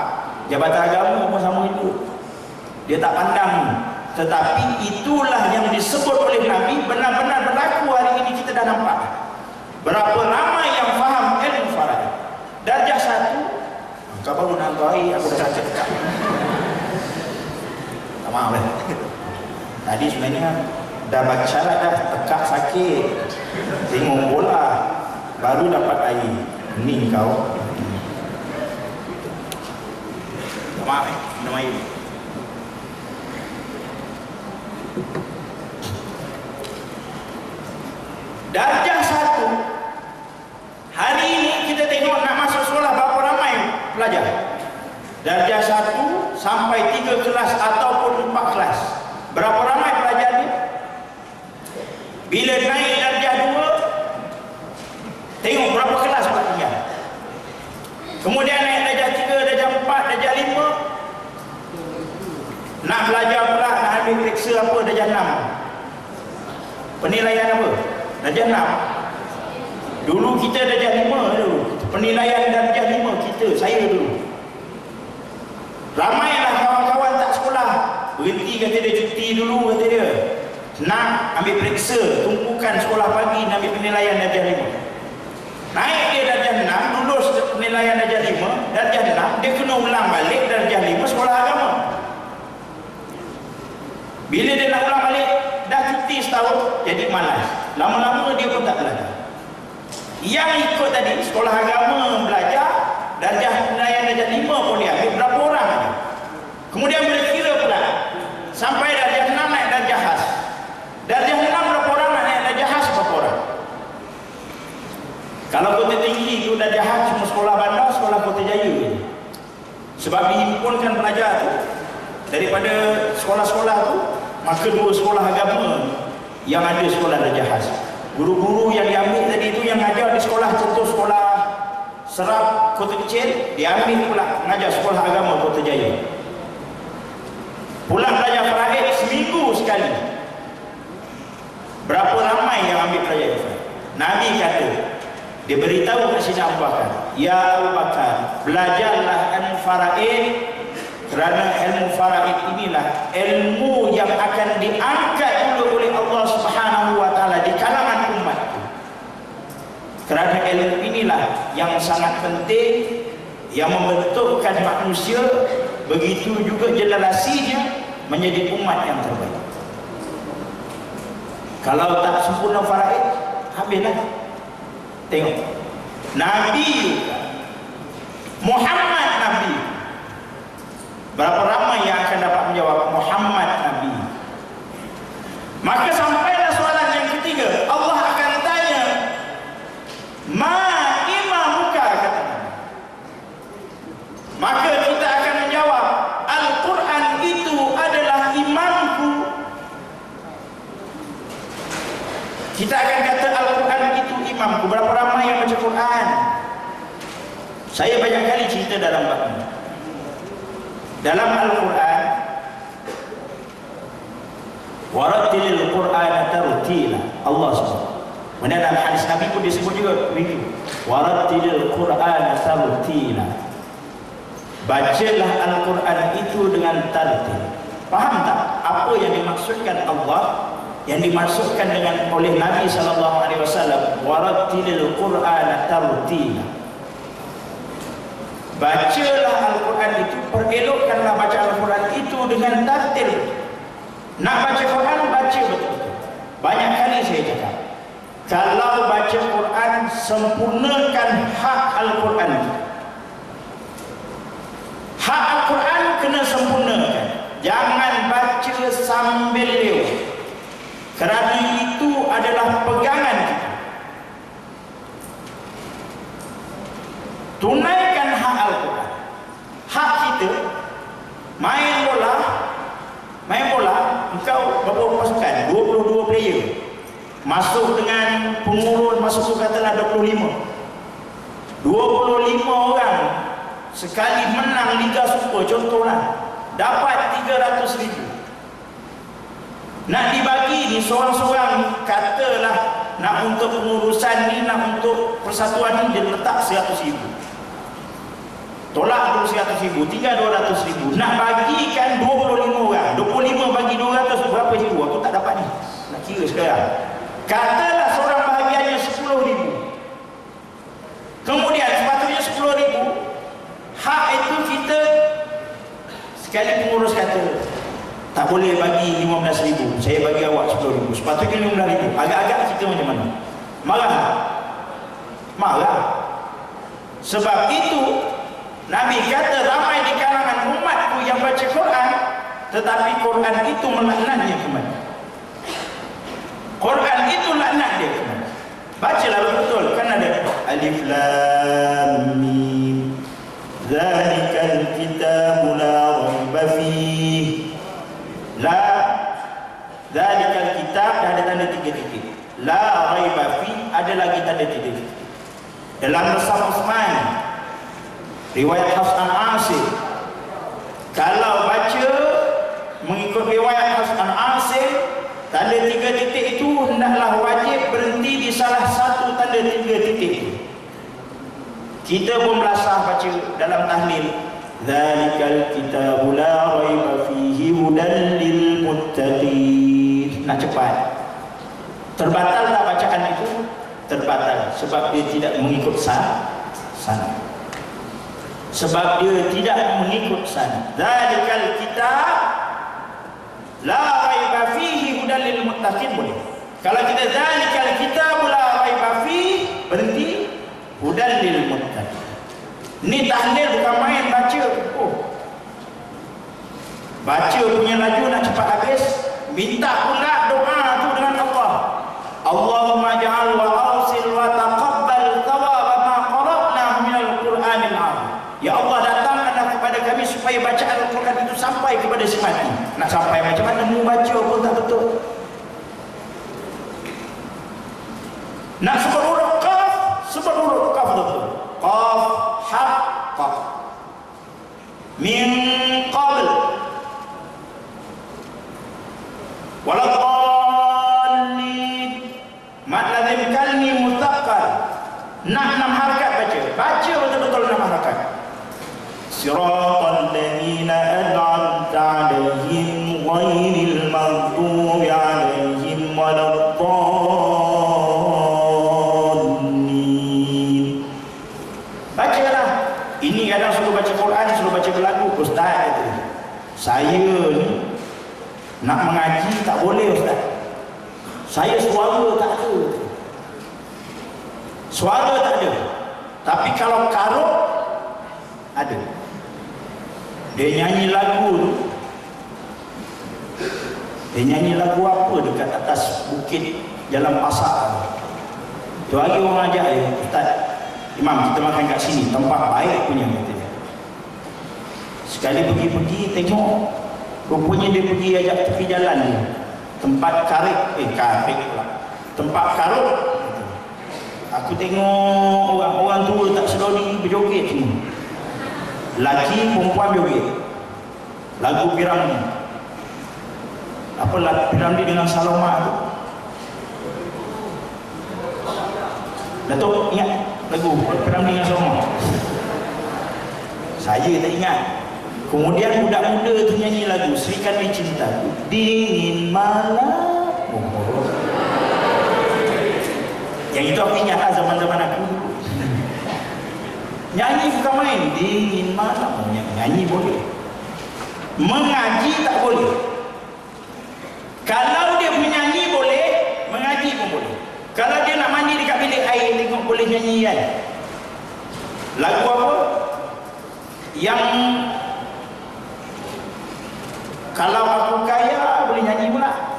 Jabatan agama pun sama itu. Dia tak pandang. Tetapi itulah yang disebut oleh Nabi benar-benar berlaku hari ini. Kita dah nampak berapa ramai yang faham ilmu faraid. Darjah 1, kau baru nak baik, aku dah sakit dekat. Tak maaf lah. Tadi sebenarnya dah bagi syarat dah, tekak sakit, tengok bola, baru dapat air. Ni kau. Tak maaf minum air. Darjah 1 hari ini kita Darjah 1 sampai 3 kelas ataupun 4 kelas. Berapa ramai pelajarnya? Bila naik darjah 2, tengok berapa kelas pula tinggal. Kemudian naik darjah 3, darjah 4, darjah 5. Nak belajar pula, nak ambil periksa apa, darjah 6. Penilaian apa? Darjah 6. Dulu kita darjah 5 dulu. Penilaian darjah 5 kita, saya dulu. Ramailah kawan-kawan tak sekolah. Berhenti kata dia, cuti dulu kata dia. Nak ambil periksa, tumpukan sekolah pagi, nak ambil penilaian darjah 5. Naik dia darjah 6, lulus penilaian darjah 5, darjah 6, dia kena ulang balik darjah 5 sekolah agama. Bila dia nak ulang balik, dah cuti setahun, jadi malas. Lama-lama dia pun tak belajar. Yang ikut tadi, sekolah agama belajar, darjah penilaian darjah 5 pun dia ambil, berapa orang aja. Kemudian boleh kira pula, sampai darjah 6 naik darjah khas. Darjah 6 berapa orang naik darjah khas, berapa orang? Kalau kota tinggi itu darjah khas cuma sekolah bandar, sekolah Kota Jaya. Sebab dihimpunkan pelajar tu daripada sekolah-sekolah tu, maka 2 sekolah agama yang ada sekolah darjah khas. Guru-guru yang diambil tadi itu yang ngajar di sekolah, contoh sekolah Serap Kota Kecil, diambil pula mengajar sekolah agama Kota Jaya. Pulang belajar faraid seminggu sekali. Berapa ramai yang ambil belajar faraid? Nabi kata, dia beritahu kepada Sayyidina Abu Bakar, ya Abu Bakar, belajarlah ilmu faraid, kerana ilmu faraid inilah ilmu yang akan diangkat dulu oleh Allah Subhanahu wa taala di kalangan umat. Kerana ilmu inilah yang sangat penting, yang membentukkan manusia, begitu juga generasinya menjadi umat yang terbaik. Kalau tak sempurna faraid, habislah. Tengok, Nabi Muhammad Nabi, berapa ramai yang akan dapat menjawab Muhammad Nabi? Maka sampailah soalan yang ketiga, Allah akan tanya, ma imamuka, kata Nabi. Maka kita akan menjawab, Al-Quran itu adalah imamku. Kita akan kata Al-Quran itu imamku. Berapa ramai yang baca Quran? Saya banyak kali cerita dalam bab ini. Dalam Al-Quran, warattilil Qur'ana tartila, Allah SWT. Mana dalam hadis Nabi pun disebut juga begitu, warattilil Qur'ana tartila. Bacalah Al-Quran itu dengan tartil. Faham tak apa yang dimaksudkan Allah, yang dimaksudkan dengan oleh Nabi SAW, warattilil Qur'ana tartila. Bacalah Al-Quran itu, perelokkanlah baca Al-Quran itu dengan tartil. Nak baca Quran, baca betul-betul. Banyak kali saya cakap, kalau baca Quran, sempurnakan hak Al-Quran. Hak Al-Quran kena sempurnakan. Jangan baca sambil lewat, kerana itu adalah pegangan kita. Tunaikan hak Al-Quran. Hak kita, main bola, engkau berapa pasukan? 22 player. Masuk dengan pengurus, masuk katalah 25. 25 orang sekali menang Liga Super, contohlah, dapat 300,000. Nak dibagi ni seorang-seorang, katalah nak untuk pengurusan ni, nak untuk persatuan ni, dia letak 100,000. Tolak dulu 100,000, tinggal 200,000. Nak bagikan 25 orang, 25 bagi 200, berapa ribu? Aku tak dapat ni, nak kira sekarang. Katalah seorang bahagiannya 10,000. Kemudian sepatutnya 10,000. Hak itu kita, sekali pengurus kata, tak boleh bagi 15,000, saya bagi awak 10,000, sepatutnya 15,000. Agak-agak kita macam mana? Marah? Marah. Sebab itu Nabi kata, ramai di kalangan umatku yang baca Quran, tetapi Quran itu melaknatnya kemana? Quran itu laknat dia kemana? Bacalah betul, kan ada Alif Lam Mim, Zalikal Kitab Zalikal kitab, dah ada tanda 3 titik. La raiba fi, ada lagi tanda 3 titik. Dalam Mus'haf Utsman, riwayat Hafs an Asim, kalau baca mengikut riwayat Hafs an Asim, tanda 3 titik itu hendaklah wajib berhenti di salah satu tanda 3 titik itu. Kita pun belasah baca dalam tahlil, zalikal kitabu la raiba fihi hudan lil muttaqin. Nak cepat. Terbatal tak bacaan itu? Terbatal sebab dia tidak mengikut sana. Sebab dia tidak mengikut sana. Zalikal kitab la raiba fihi hudan lil muttaqin boleh. Kalau kita zalikal kitabu la raiba fihi, berhenti hudan lil muttaqin. Ni tahlil bukan main baca. Baca punya laju nak cepat habis, minta pula doa tu dengan Allah. Allahumma ja'al wa arsil wa taqabbal thawab ma qara'na min al-Qur'anil azim. Ya Allah, datangkanlah kepada kami supaya bacaan Al-Quran itu sampai kepada si mati. Nak sampai macam mana? Mu baca pun tak betul. Nak sebut huruf qaf, sebut huruf qaf betul. Qaf, ha, qaf. Min qabl. Waladhdallin. Mad lazim kalmi muthaqqal. Nak 6 harakat baca. Baca betul-betul 6 harakat. Siratal ladzina an'amta 'alaihim ghairil maghdubi 'alaihim waladdallin. Bacalah. Ini kadang suruh baca Quran, suruh baca berlagu. Ustaz kata, saya ni nak mengaji tak boleh Ustaz. Saya suara tak ada. Suara tak ada. Tapi kalau karut ada. Dia nyanyi lagu tu. Dia nyanyi lagu apa dekat atas bukit Jalan Pasar. Tu hari orang ajak dia, Ustaz, Imam kita makan kat sini, tempat baik punya katanya. Sekali pergi-pergi tengok, rupanya dia pergi ajak tepi jalan ni. Tempat karik pula. Tempat karut. Aku tengok orang-orang tua tak sedoni berjoget semua. Laki perempuan joget. Lagu Piramli. Apa lagu Piramli dengan Saloma tu? Datuk ingat lagu Piramli dengan Saloma? Saya tak ingat. Kemudian budak muda tu nyanyi lagu Serikan Di Cinta. Dingin malam. Yang itu aku ingat lah zaman-zaman aku. Nyanyi bukan main. Dingin malam. Nyanyi boleh. Mengaji tak boleh. Kalau dia menyanyi boleh, mengaji pun boleh. Kalau dia nak mandi dekat bilik air, tengok boleh nyanyi kan. Lagu apa? Yang kalau aku kaya boleh nyanyi pula.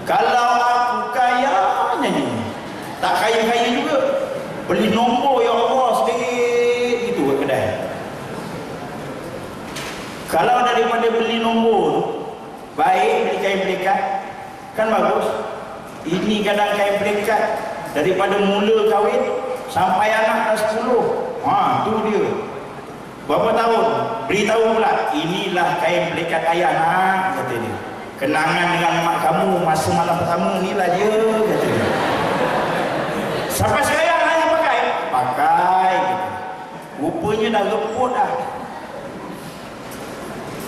Kalau aku kaya nyanyi. Tak kaya-kaya juga. Beli nombor ya Allah sedikit gitu kat kedai. Kalau daripada beli nombor baik beli kain pelikat kan bagus. Ini kadang kain pelikat daripada mula kahwin sampai anak dah 10. Tu dia. Berapa tahun? Beritahu pula, inilah kain pelikat ayah nak, kata dia. Kenangan dengan mak kamu masa malam pertama inilah dia, kata dia. Sampai sekarang ayah pakai? Pakai. Rupanya dah leput dah.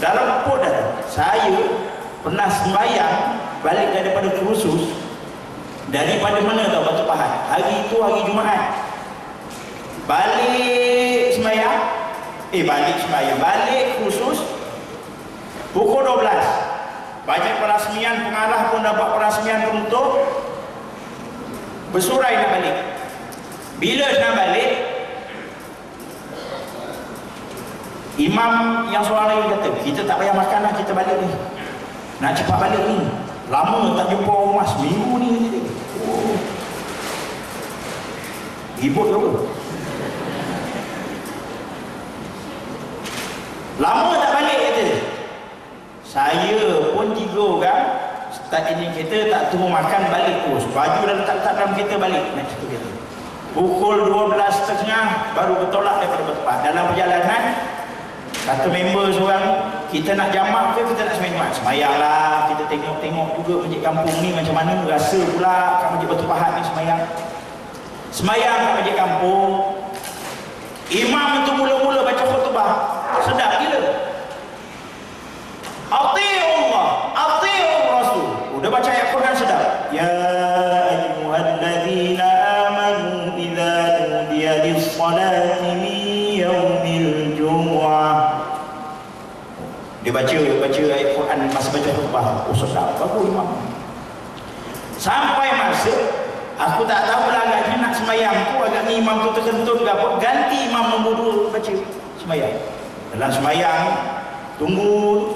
Dah leput dah. Saya pernah sembahyang balik daripada kursus. Daripada mana tahu Batu Pahat? Hari itu hari Jumaat. Balik sembahyang. Balik kursus pukul 12. Baca perasmian, pengarah pun dapat perasmian penutup. Bersurai nak balik. Bila nak balik, imam yang seorang lain kata, kita tak payah makan lah, kita balik ni. Nak cepat balik ni. Lama tak jumpa rumah, seminggu ni. Ribut ke apa? Lama tak balik kata. Saya pun 3 orang Ustaz ini kita tak tunggu makan balik terus. Baju dah letak dalam kereta balik. Naik situ kereta. Pukul 12.30 baru bertolak daripada tempat. Dalam perjalanan, kata member seorang, kita nak jamak ke kita nak semayang? Semayang lah. Kita tengok-tengok juga masjid kampung ni macam mana. Rasa pula kat masjid Batu Pahat ni semayang. Semayang kat masjid kampung. Imam itu mula-mula baca khutbah. Sedap gila. Ati'ullah, ati'ur Rasul. Udah baca ayat Quran sedap. Ya ayyuhalladzina amanu idza nudiya lis-salati min yaumil jumu'ah. Dia baca ayat Quran masa baca khutbah. Oh sedap, bagus imam. Sampai masa aku tak tahu lah agaknya nak semayang tu agaknya imam tu terkentut ke apa. Ganti imam nombor 2 baca semayang. Dalam semayang tunggu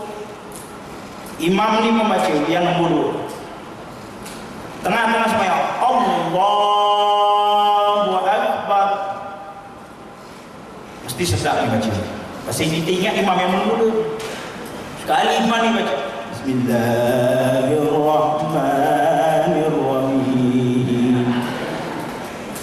imam ni membaca yang nombor 2. Tengah-tengah semayang Allahu Akbar. Mesti sedap ni baca. Pasal kita ingat imam yang mula-mula. Sekali imam ni baca Bismillahirrahmanirrahim.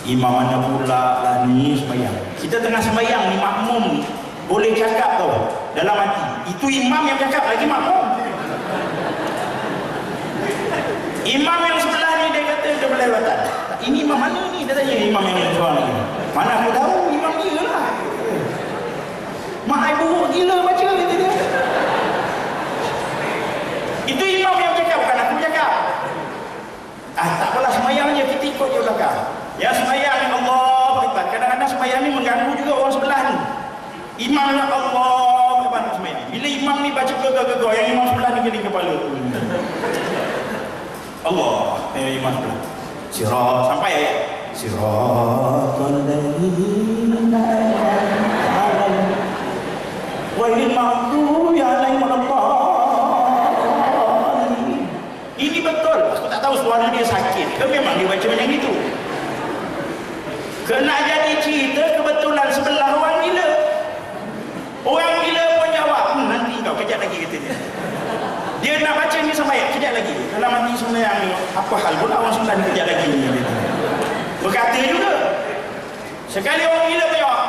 Imam mana pula lah ni semayang. Kita tengah semayang ni makmum ni boleh cakap tau dalam hati. Itu imam yang cakap lagi makmum. Imam yang sebelah ni dia kata dia berlewatan. Ini imam mana ni? Dia tanya imam yang sebelah ni. Mana aku tahu imam dia lah. Mak ai buruk gila baca kata dia. Itu imam yang cakap, bukan aku cakap. Tak apalah semayang je, kita ikut je belakang. Ya semayang Allah Akbar. Kadang-kadang semayang ni mengganggu juga orang sebelah ni. Imam nak Allah Akbar semayang. Bila imam ni baca gegor-gegor, yang imam sebelah ni geling kepala. Allah, imam sebelah. Sirat sampai ayat. Siratal ladzina an'amta ghairil maghdubi 'alaihim waladdallin. Ini betul. Aku tak tahu suara dia sakit ke memang dia baca macam itu. Kena jadi cerita kebetulan sebelah orang gila. Orang gila pun jawab, nanti kau kejap lagi kata dia. Dia nak baca ni sampai kejap lagi. Kalau mati sembahyang ni, apa hal pula orang sebelah ni kejap lagi ni. Berkata juga. Sekali orang gila berjawab,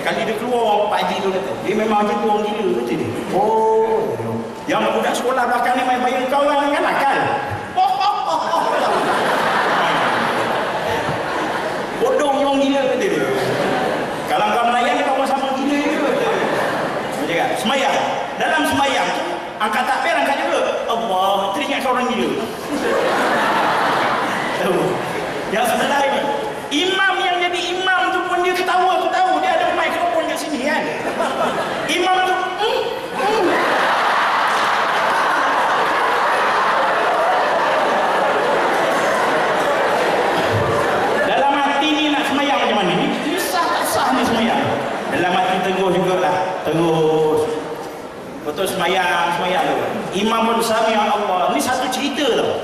sekali dia keluar Pak Haji tu kata, dia memang macam tu orang gila kata dia. Oh, yang budak sekolah belakang ni main bayang kau orang kan akal. Bodoh orang gila kata dia. Kalau kau melayan kau sama gila juga kata dia. Macam kan? Semayang. Dalam semayang tu angkat takbir angkat juga. Allah, teringat kau orang gila. Tahu. Yang sebelah ni imam yang jadi imam tu pun dia ketawa, aku tahu dia ada mikrofon kat sini kan. Imam tu dalam hati ni nak semayang macam mana ni? Sah tak sah ni semayang? Dalam hati terus jugalah, terus betul semayang tu. Imam pun sami Allah. Ni satu cerita tau.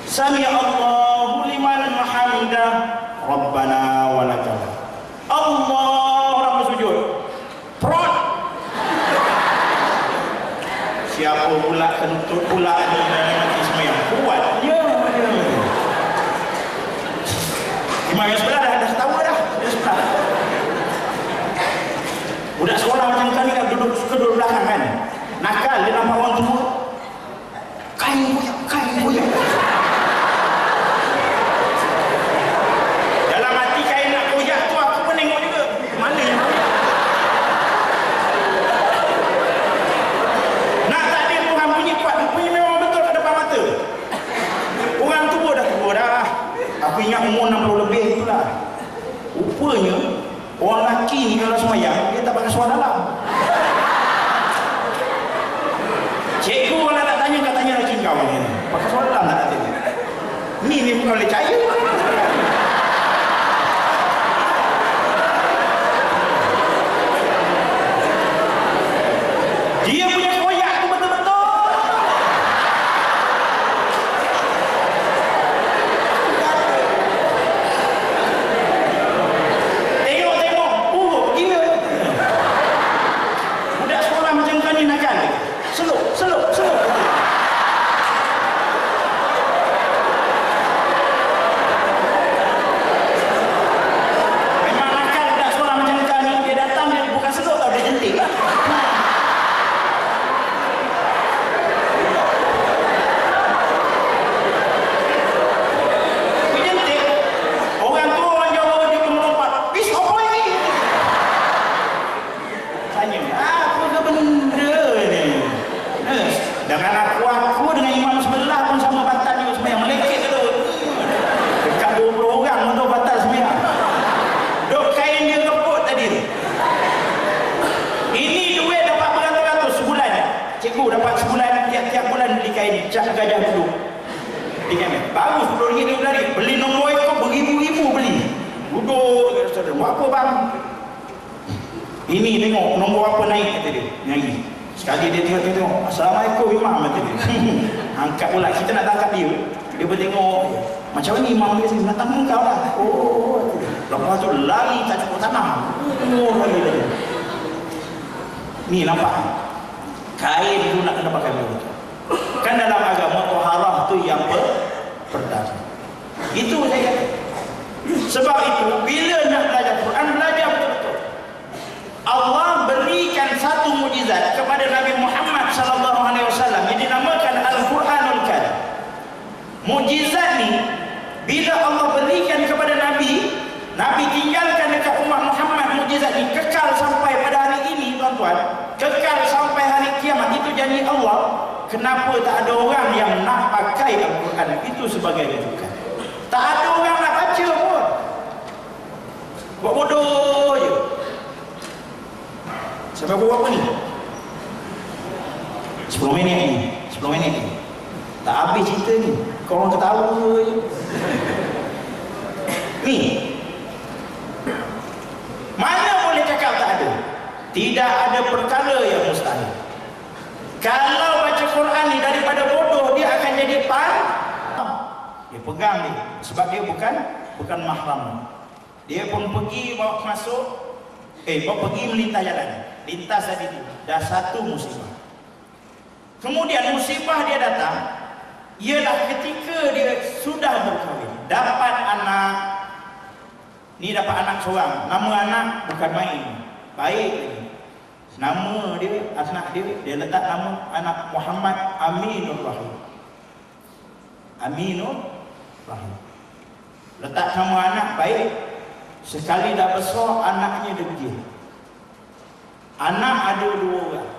Sami Allahu liman hamidah. Rabbana walakal. Allah orang bersujud. Prot. Siapa pula kentut pula ni mati semayang. Kuat. Ya. Imam yang sebelah dah tahu dah. Dia sebelah. Budak sekolah macam kan ni duduk belakang kan. Nakal dia nampak orang tua. Kain koyak. Rupanya orang lelaki ni kalau semayang dia tak pakai suara dalam. Cikgu kalau nak tanya, kau tanya lelaki kau ni pakai suara dalam tak ada. Ni bukan boleh percaya. Dia punya koyak tu betul-betul. Tengok, dia. Budak sekolah macam kau ni nakal. Seluk. Memang nakal budak sekolah macam kau ni. Dia datang, dia bukan seluk tau, dia jentik. Dengan aku dengan imam sebelah pun sama batal juga sembahyang. Melekit tu. Dekat 20 orang untuk batal sembahyang. Dok kain dia keput tadi. Ini duit dapat beratus-ratus sebulan. Cikgu dapat sebulan, tiap-tiap bulan beli kain cap gajah dulu. Ingat tak? Bagus RM10 dia berlari. Beli nombor ekor beribu-ribu beli. Duduk saudara. Buat apa bang? Ini tengok nombor apa naik kata dia. Nyanyi. Sekali dia tengok, Assalamualaikum imam kata dia. Angkat pula, kita nak tangkap dia. Dia pun tengok, macam mana imam dia sini, nak tangkap kau lah. Oh, lepas tu lari tak cukup tanah. Lari. Ni nampak? Kain tu nak kena pakai begitu. Kan dalam agama taharah tu yang pertama. Itu saya kata. Sebab itu, bila nak belajar Quran, belajar betul-betul. Allah berikan satu mukjizat kepada Nabi Muhammad sallallahu alaihi wasallam yang dinamakan Al-Quranul Karim. Mukjizat ni bila Allah berikan kepada Nabi tinggalkan dekat umat Muhammad mukjizat ni kekal sampai pada hari ini tuan-tuan, kekal sampai hari kiamat. Itu janji Allah. Kenapa tak ada orang yang nak pakai Al-Quran itu sebagai rujukan? Tak ada orang nak baca pun. Buat bodoh je. Sampai buat apa ni? 10 minit ni. Tak habis cerita ni. Kau orang ketawa je. Ni. Mana boleh cakap tak ada? Tidak ada perkara yang mustahil. Kalau baca Quran ni daripada bodoh, dia akan jadi dia pegang dia. Sebab dia bukan mahram. Dia pun pergi bawa masuk. Pergi melintas jalan. Lintas tadi tu dah satu musibah. Kemudian musibah dia datang ialah ketika dia sudah berkahwin, dapat anak. Ni dapat anak seorang. Nama anak bukan main. Baik lagi. Nama dia, anak dia letak nama anak Muhammad Aminur Rahim. Aminur Rahim. Letak nama anak baik. Sekali dah besar anaknya degil. Anak ada 2 orang.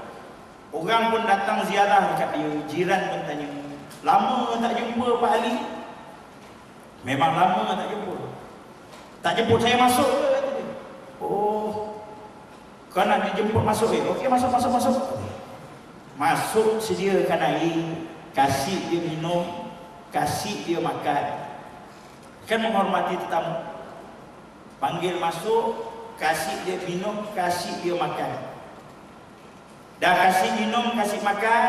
Orang pun datang ziarah dekat dia. Jiran pun tanya, lama tak jumpa Pak Ali? Memang lama tak jumpa. Tak jemput saya masuk ke? Kata dia. Oh, kau nak dijemput masuk ke? Okey, masuk. Masuk, sediakan air, kasih dia minum, kasih dia makan. Kan menghormati tetamu. Panggil masuk, kasih dia minum, kasih dia makan. Dah kasih minum, kasih makan.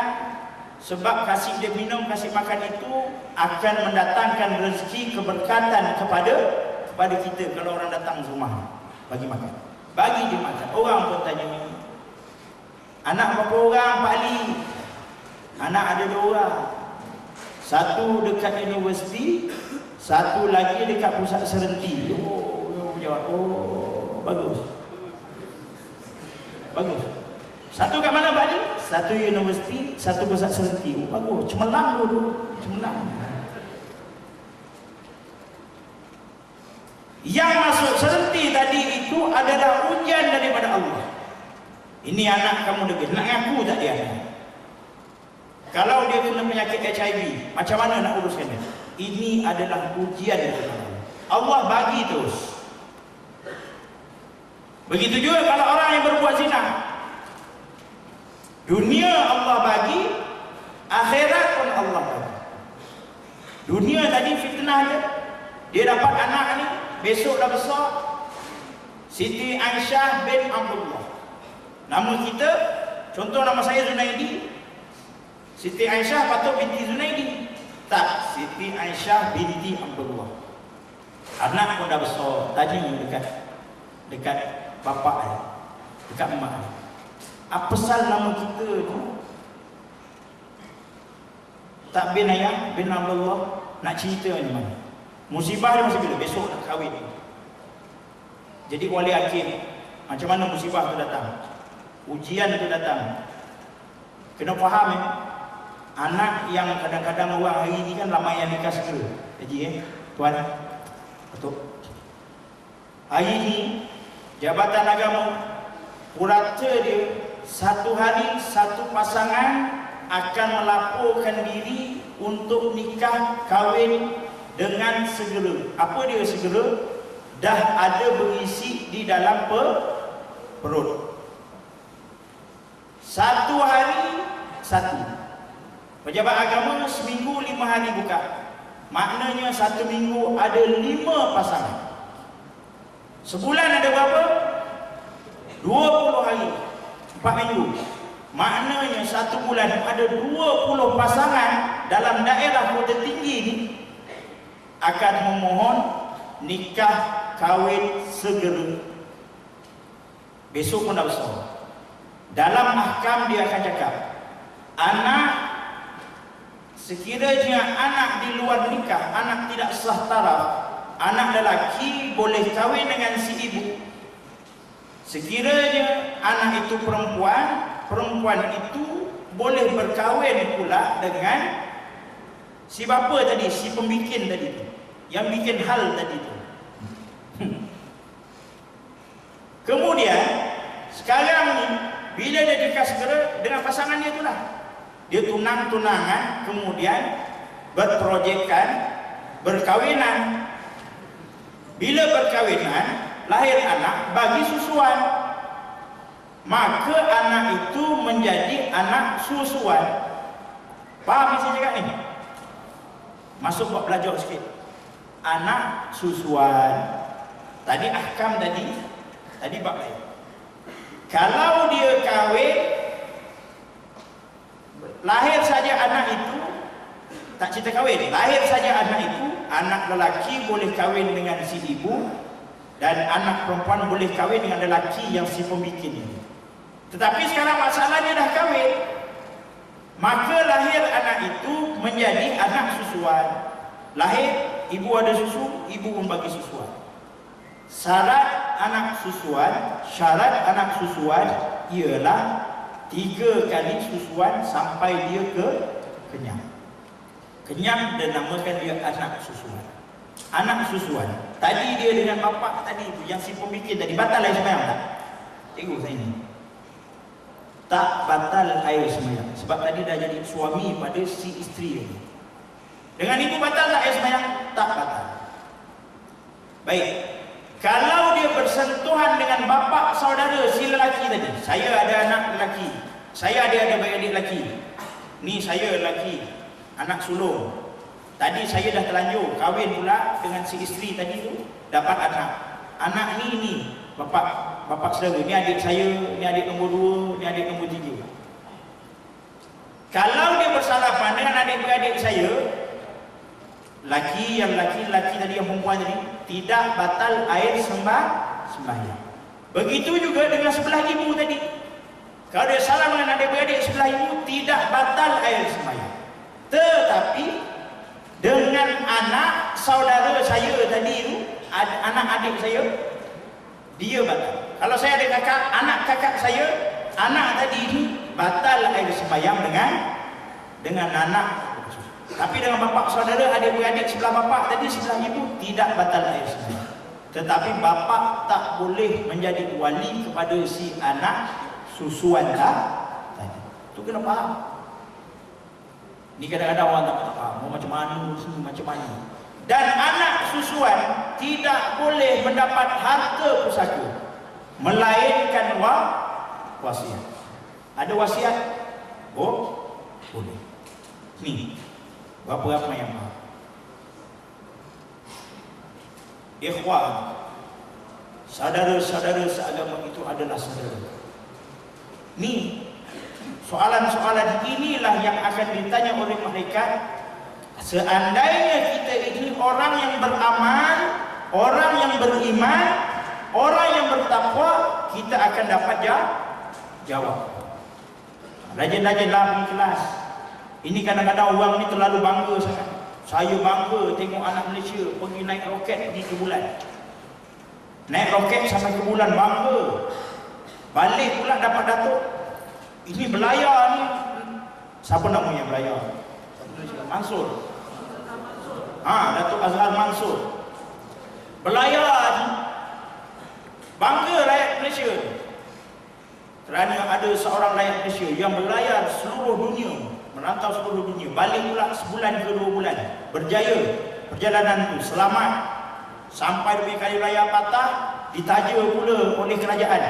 Sebab kasih dia minum, kasih makan itu akan mendatangkan rezeki, keberkatan kepada kita. Kalau orang datang ke rumah, bagi makan, bagi dia makan. Orang pun tanya, anak berapa orang Pak Ali? Anak ada 2 orang. Satu dekat universiti, satu lagi dekat pusat serenti. Jawab, bagus. Satu kat mana Pak Ali? Satu universiti, satu pusat serenti. Bagus, cemerlang dulu. Cemerlang. Yang masuk serenti tadi itu adalah ujian daripada Allah. Ini anak kamu degil, nak ngaku tak dia? Kalau dia kena penyakit HIV, macam mana nak uruskan dia? Ini adalah ujian daripada Allah. Allah bagi terus. Begitu juga kalau orang yang berbuat zina. Dunia Allah bagi, akhirat pun Allah bagi. Dunia tadi fitnah dia. Dia dapat anak ni, besok dah besar. Siti Aisyah bin Abdullah. Nama kita, contoh nama saya Zunaidi. Siti Aisyah patut binti Zunaidi. Tak, Siti Aisyah binti Abdullah. Anak pun dah besar, tanya dekat bapak dia, dekat emak dia. Apa pasal nama kita tu? Tak bin ayah, bin Abdullah. Nak cerita ni mana? Musibah dia masih bila? Besok nak kahwin. Jadi wali hakim, macam mana musibah tu datang? Ujian tu datang. Kena faham anak yang kadang-kadang orang hari ni kan ramai yang nikah segera. Jadi tuan, betul. Hari ni Jabatan Agama purata dia, satu hari satu pasangan akan melaporkan diri untuk nikah kahwin dengan segera. Apa dia segera? Dah ada berisi di dalam perut. Satu hari satu. Pejabat agama seminggu 5 hari buka. Maknanya satu minggu ada 5 pasangan. Sebulan ada berapa? 20 hari. 4 minggu. Maknanya satu bulan ada 20 pasangan dalam daerah Kota Tinggi ini akan memohon nikah kahwin segera. Besok pun dah besar. Dalam ahkam dia akan cakap, anak sekiranya anak di luar nikah, anak tidak sah taraf, anak lelaki boleh kahwin dengan si ibu. Sekiranya anak itu perempuan, perempuan itu boleh berkahwin pula dengan si bapa tadi, si pembikin tadi tu, yang bikin hal tadi tu. Kemudian sekarang ni bila dia nikah segera dengan pasangan dia itulah, dia tunangan, kemudian berprojekkan berkawinan. Bila berkawinan lahir anak, bagi susuan, maka anak itu menjadi anak susuan. Faham yang saya cakap ni? Masuk buat belajar sikit. Anak susuan. Tadi ahkam tadi bab lain. Kalau dia kahwin, lahir saja anak itu, tak cerita kahwin, lahir saja anak itu, anak lelaki boleh kahwin dengan si ibu, dan anak perempuan boleh kahwin dengan lelaki yang si pembikin ini. Tetapi sekarang masalahnya dah kahwin, maka lahir anak itu menjadi anak susuan. Lahir, ibu ada susu, ibu pun bagi susuan. Syarat anak susuan ialah 3 kali susuan sampai dia kenyang. Kenyang dan namakan dia anak susuan. Anak susuan. Tadi dia dengan bapak tadi itu, yang si pembikin tadi, batal air sembahyang tak? Tengok saya ni. Tak batal air sembahyang. Sebab tadi dah jadi suami pada si isteri ini. Dengan ibu batal tak air sembahyang? Tak batal. Baik. Kalau dia bersentuhan dengan bapak saudara si lelaki tadi, saya ada anak lelaki, saya ada adik lelaki, ni saya lelaki, anak sulung. Tadi saya dah terlanjur kahwin pula dengan si isteri tadi tu, dapat anak. Anak ni bapak saudara, ni adik saya, ni adik nombor 2, ni adik nombor 3. Kalau dia bersalaman dengan adik-beradik saya, laki tadi, yang perempuan tadi, tidak batal air sembahyang. Begitu juga dengan sebelah ibu tadi. Kalau dia salam dengan adik-beradik sebelah ibu, tidak batal air sembahyang. Tetapi dengan anak saudara saya tadi itu, anak adik saya, dia batal. Kalau saya ada kakak, anak kakak saya, anak tadi ini batal air sembahyang dengan anak. Tapi dengan bapak saudara, adik-beradik sebelah bapak tadi, sebelah ibu, tidak batal air sembahyang. Tetapi bapak tak boleh menjadi wali kepada si anak susuan tadi. Itu kena faham. Ni kadang-kadang orang tak faham macam mana. Dan anak susuan tidak boleh mendapat harta pusaka. melainkan wasiat. Ada wasiat? Oh, boleh. Ni, berapa yang faham? Ikhwan, saudara-saudara seagama itu adalah saudara. Ni, soalan-soalan inilah yang akan ditanya oleh mereka. Seandainya kita ini orang yang beramal, orang yang beriman, orang yang bertakwa, kita akan dapat jawab. Rajin-rajinlah pergi kelas. Ini kadang-kadang orang ni terlalu bangga sangat. Saya bangga tengok anak Malaysia pergi naik roket pergi ke bulan. Naik roket sampai ke bulan, bangga. Balik pula dapat datuk. Ini belayar ni. Siapa namanya belayar? Mansur. Datuk Azhar Mansur. Belayar ni. Bangga rakyat Malaysia. Kerana ada seorang rakyat Malaysia yang berlayar seluruh dunia, merantau seluruh dunia, balik pula sebulan ke 2 bulan, berjaya perjalanan itu, selamat sampai lebih kali raya patah, ditaja pula oleh kerajaan.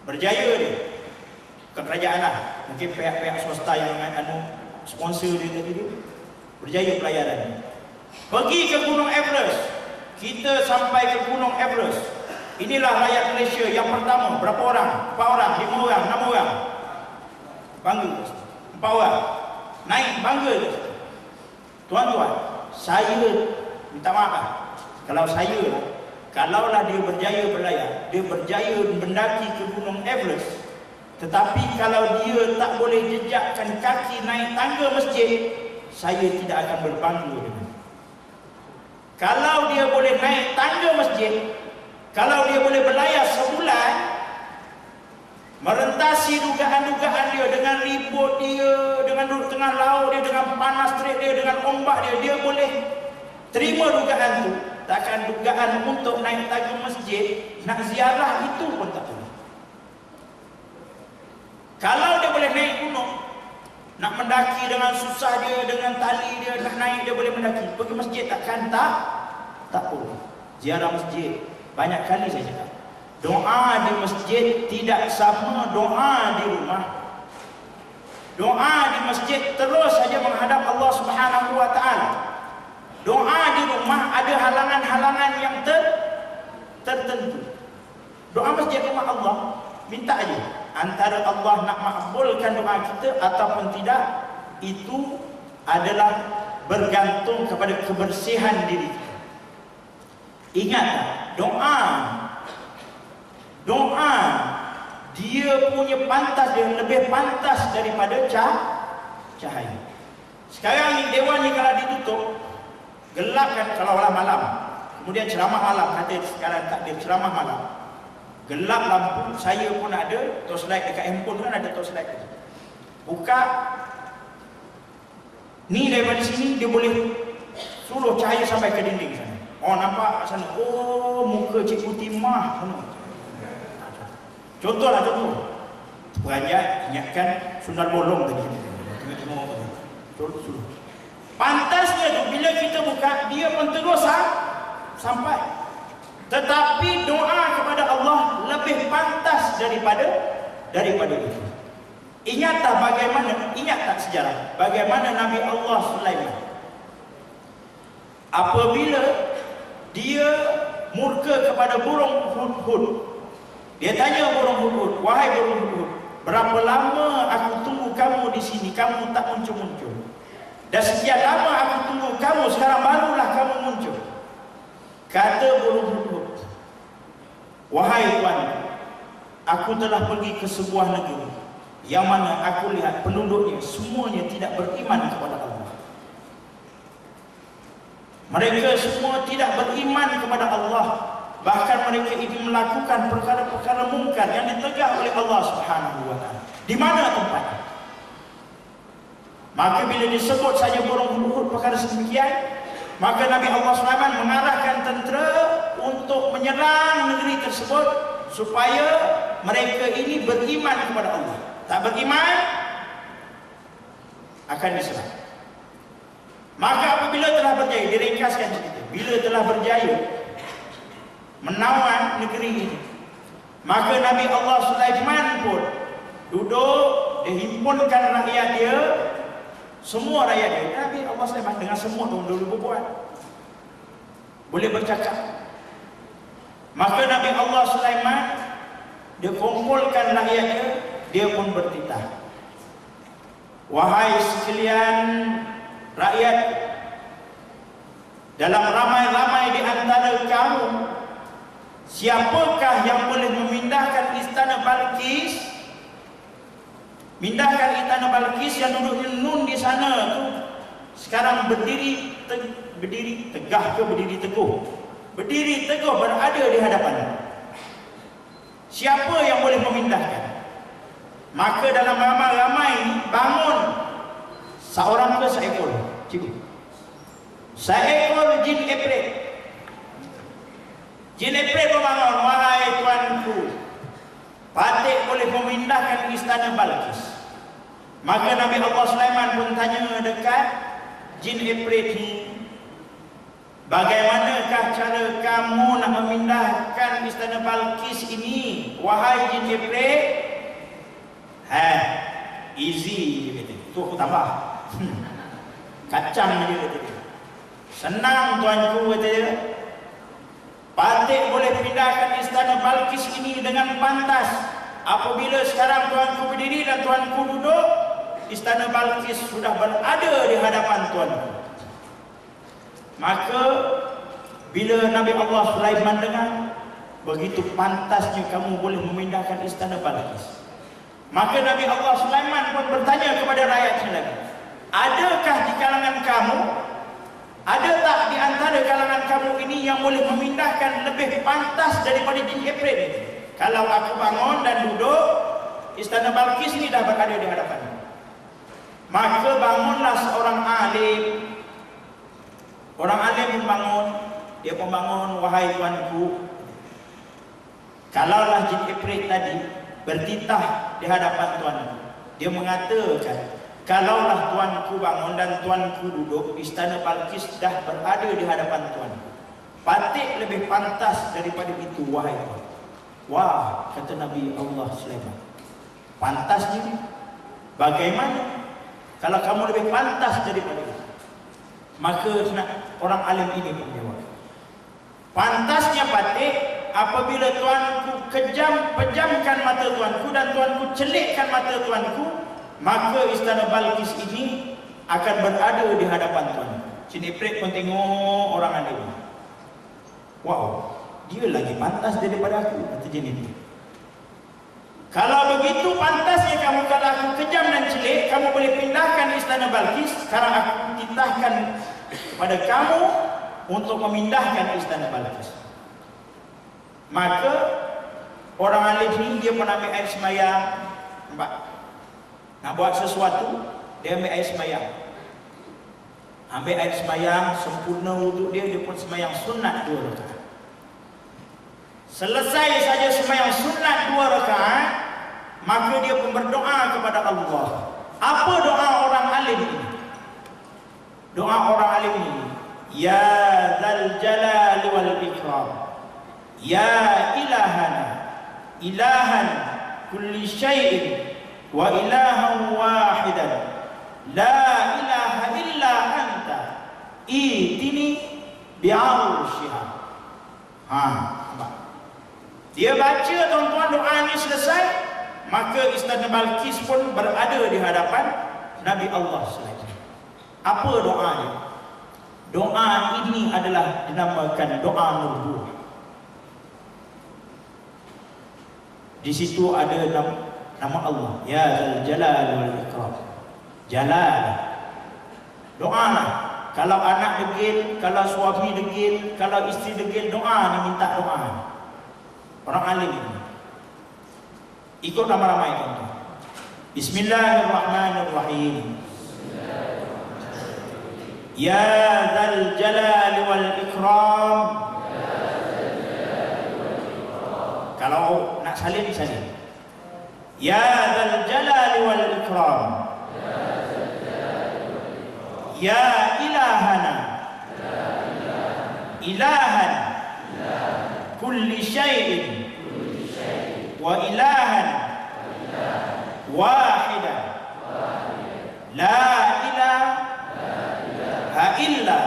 Berjaya dia, bukan kerajaan lah, mungkin pihak-pihak swasta yang sponsor dia tadi tu, berjaya pelayaran. Pergi ke Gunung Everest, kita sampai ke Gunung Everest. Inilah rakyat Malaysia yang pertama. Berapa orang? 4 orang, 5 orang, 6 orang. Bangga. 4 orang. Naik, bangga. Tuan-tuan, saya minta maaf. Kalaulah dia berjaya berlayar, dia berjaya mendaki ke Gunung Everest, tetapi kalau dia tak boleh jejakkan kaki naik tangga masjid, saya tidak akan berbangga dengan. Kalau dia boleh naik tangga masjid, kalau dia boleh berlayar sebulan, merentasi dugaan-dugaan dia dengan ribut dia, dengan duduk tengah laut dia, dengan panas terik dia, dengan ombak dia, dia boleh terima dugaan tu. Takkan dugaan untuk naik tangga masjid, nak ziarah itu pun tak boleh. Kalau dia boleh naik gunung, nak mendaki dengan susah dia, dengan tali dia, nak naik dia boleh mendaki. Pergi masjid takkan tak boleh. Ziarah masjid, banyak kali saya cakap, doa di masjid tidak sama doa di rumah. Doa di masjid terus saja menghadap Allah Subhanahu wa taala. Doa di rumah ada halangan-halangan yang tertentu. Doa masjid rumah Allah, minta aja. Antara Allah nak makbulkan doa kita ataupun tidak, itu adalah bergantung kepada kebersihan diri kita. Ingat, doa dia punya pantas, dia lebih pantas daripada cahaya. Sekarang ni dewan ni kalau ditutup, gelap kan kalau malam, kemudian ceramah malam, kata sekarang tak ada ceramah malam, gelap lampu. Saya pun ada torchlight dekat handphone kan, ada torchlight. Buka ni daripada sini, dia boleh suruh cahaya sampai ke dinding sana. Oh, nampak sana. Oh, muka Cikgu Timah sana. Contohlah contoh. Beranjak, ingatkan Sundar Bolong tadi. Contoh. Pantasnya tu bila kita buka, dia pun terus sampai. Tetapi doa kepada Allah lebih pantas daripada itu. Ingatlah bagaimana, ingat tak sejarah bagaimana Nabi Allah Sulaiman apabila dia murka kepada burung hudhud, dia tanya burung hudhud, wahai burung hudhud, berapa lama aku tunggu kamu di sini, kamu tak muncul-muncul. Dan sekian lama aku tunggu kamu, sekarang barulah kamu muncul. Kata burung hudhud, wahai Tuan, aku telah pergi ke sebuah negeri yang mana aku lihat penduduknya semuanya tidak beriman kepada Allah. Mereka semua tidak beriman kepada Allah. Bahkan mereka ini melakukan perkara-perkara mungkar yang ditegak oleh Allah Subhanahu wa taala. Di mana tempatnya? Maka bila disebut saja burung hudhud perkara sedemikian, maka Nabi Allah Sulaiman mengarahkan tentera untuk menyerang negeri tersebut supaya mereka ini beriman kepada Allah. Tak beriman, akan diserang. Maka apabila telah berjaya, diringkaskan cerita, bila telah berjaya, menawan negeri ini. Maka Nabi Allah Sulaiman pun duduk, dia himpunkan rakyat dia, semua rakyat dia. Nabi Allah Sulaiman dengan semua dulu berbuat, boleh bercakap. Maka Nabi Allah Sulaiman, dia kumpulkan rakyat dia pun bertitah. Wahai sekalian rakyat, dalam ramai-ramai di antara kamu, siapakah yang boleh memindahkan istana Balqis? Mindahkan istana Balqis yang duduk nun di sana tu, sekarang berdiri tegah ke berdiri teguh? Berdiri teguh berada di hadapan. Siapa yang boleh memindahkan? Maka dalam ramai-ramai bangun seorang ke seekor, seekor jin Ifrit. Jin Ifrit membangun, wahai tuanku, Patih boleh memindahkan istana Balqis. Maka Nabi Allah Sulaiman pun tanya dekat jin Ifrit ni, bagaimanakah cara kamu nak memindahkan istana Balqis ini, wahai jin Ifrit? Easy, dia kata. Tu aku tambah. Kacang je, kata dia. Senang tuanku, kata dia. Patih boleh pindahkan istana Balqis ini dengan pantas. Apabila sekarang tuanku berdiri dan tuanku duduk, istana Balqis sudah berada di hadapan tuanku. Maka bila Nabi Allah Sulaiman dengar, begitu pantasnya kamu boleh memindahkan istana Balqis. Maka Nabi Allah Sulaiman pun bertanya kepada rakyatnya lagi, adakah di kalangan kamu, ada tak di antara kalangan kamu ini yang boleh memindahkan lebih pantas daripada jin Ifrit ini? Kalau aku bangun dan duduk, istana Balqis ini dah berada di hadapan. Maka bangunlah seorang alim. Orang alim pun bangun. Dia pun bangun, wahai tuanku, kalaulah jin Ifrit tadi bertitah di hadapan tuanku, dia mengatakan, kalaulah tuanku bangun dan tuanku duduk, istana Balqis dah berada di hadapan tuanku. Patih lebih pantas daripada itu, wahai tuan. Wah, kata Nabi Allah Sulaiman, pantasnya bagaimana kalau kamu lebih pantas daripada itu? Maka orang alim ini pun jawab, pantasnya Patih apabila tuanku pejamkan mata tuanku dan tuanku celikkan mata tuanku, maka istana Balqis ini akan berada di hadapan tuanku. Jin Ifrit pun tengok orang alim. Wow, dia lagi pantas daripada aku, kata jin Ifrit. Kalau begitu pantasnya kamu, kalau aku kejam dan celik, kamu boleh pindahkan istana Balqis. Sekarang aku titahkan kepada kamu untuk memindahkan istana Balqis. Maka orang alim ni dia pun ambil air semayang. Nampak? Nak buat sesuatu, dia ambil air semayang. Ambil air semayang, sempurna wuduk dia, dia pun semayang sunat 2 rakaat. Selesai saja semayang sunat 2 rakaat, maka dia pun berdoa kepada Allah. Apa doa orang alim ini? Doa orang alim ini, ya dzal jalali wal ikram, ya ilahana, ilahan kulli syai'in wa ilahan wahidan, la ilaha illa anta, itini bi'arsyiha. Dia baca tuan-tuan doa ini selesai, maka istana Balqis pun berada di hadapan Nabi Allah Sulaiman. Apa doanya? Doa ini adalah dinamakan doa nubuah. Di situ ada nama Allah, ya Dzal Jalal wal Ikram. Jalal. Doalah. Kalau anak degil, kalau suami degil, kalau isteri degil, doa ni, minta doa. Orang alim ini. Ikut ramai-ramai tuan-tuan. Bismillahirrahmanirrahim. Ya Dzal Jalal wal Ikram. Kalau nak salin, salin. Ya Dzal Jalali wal Ikram, ya ilahana, ilahan kulli syai'in wa ilahan wahidan la ilaha illa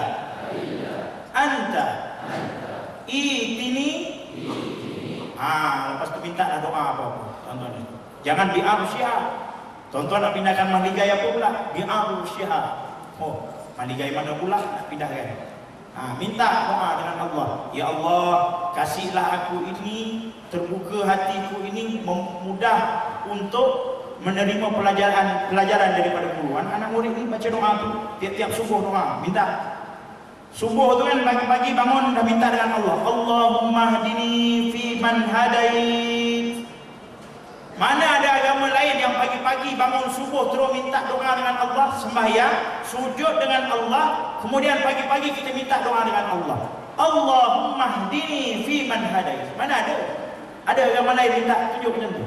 anta itini. Lepas tu minta lah doa apa-apa. Tuan-tuan, jangan bi'arusyiha. Tuan-tuan nak pindahkan mahli gaya apa pula? Bi'arusyiha. Oh, mahli gaya mana pula nak pindahkan? Minta doa dengan Allah. Ya Allah, kasihlah aku ini, terbuka hatiku ini, mudah untuk menerima pelajaran daripada guru. Anak murid ni baca doa tu tiap-tiap subuh doa, minta. Subuh tu kan pagi-pagi bangun dah minta dengan Allah. Allahumma hdini fi man hadait. Mana ada agama lain yang pagi-pagi bangun subuh terus minta doa dengan Allah, sembahyang, sujud dengan Allah, kemudian pagi-pagi kita minta doa dengan Allah. Allahumma hdini fi man hadait. Mana ada? Ada agama lain minta tunjuk macam tu?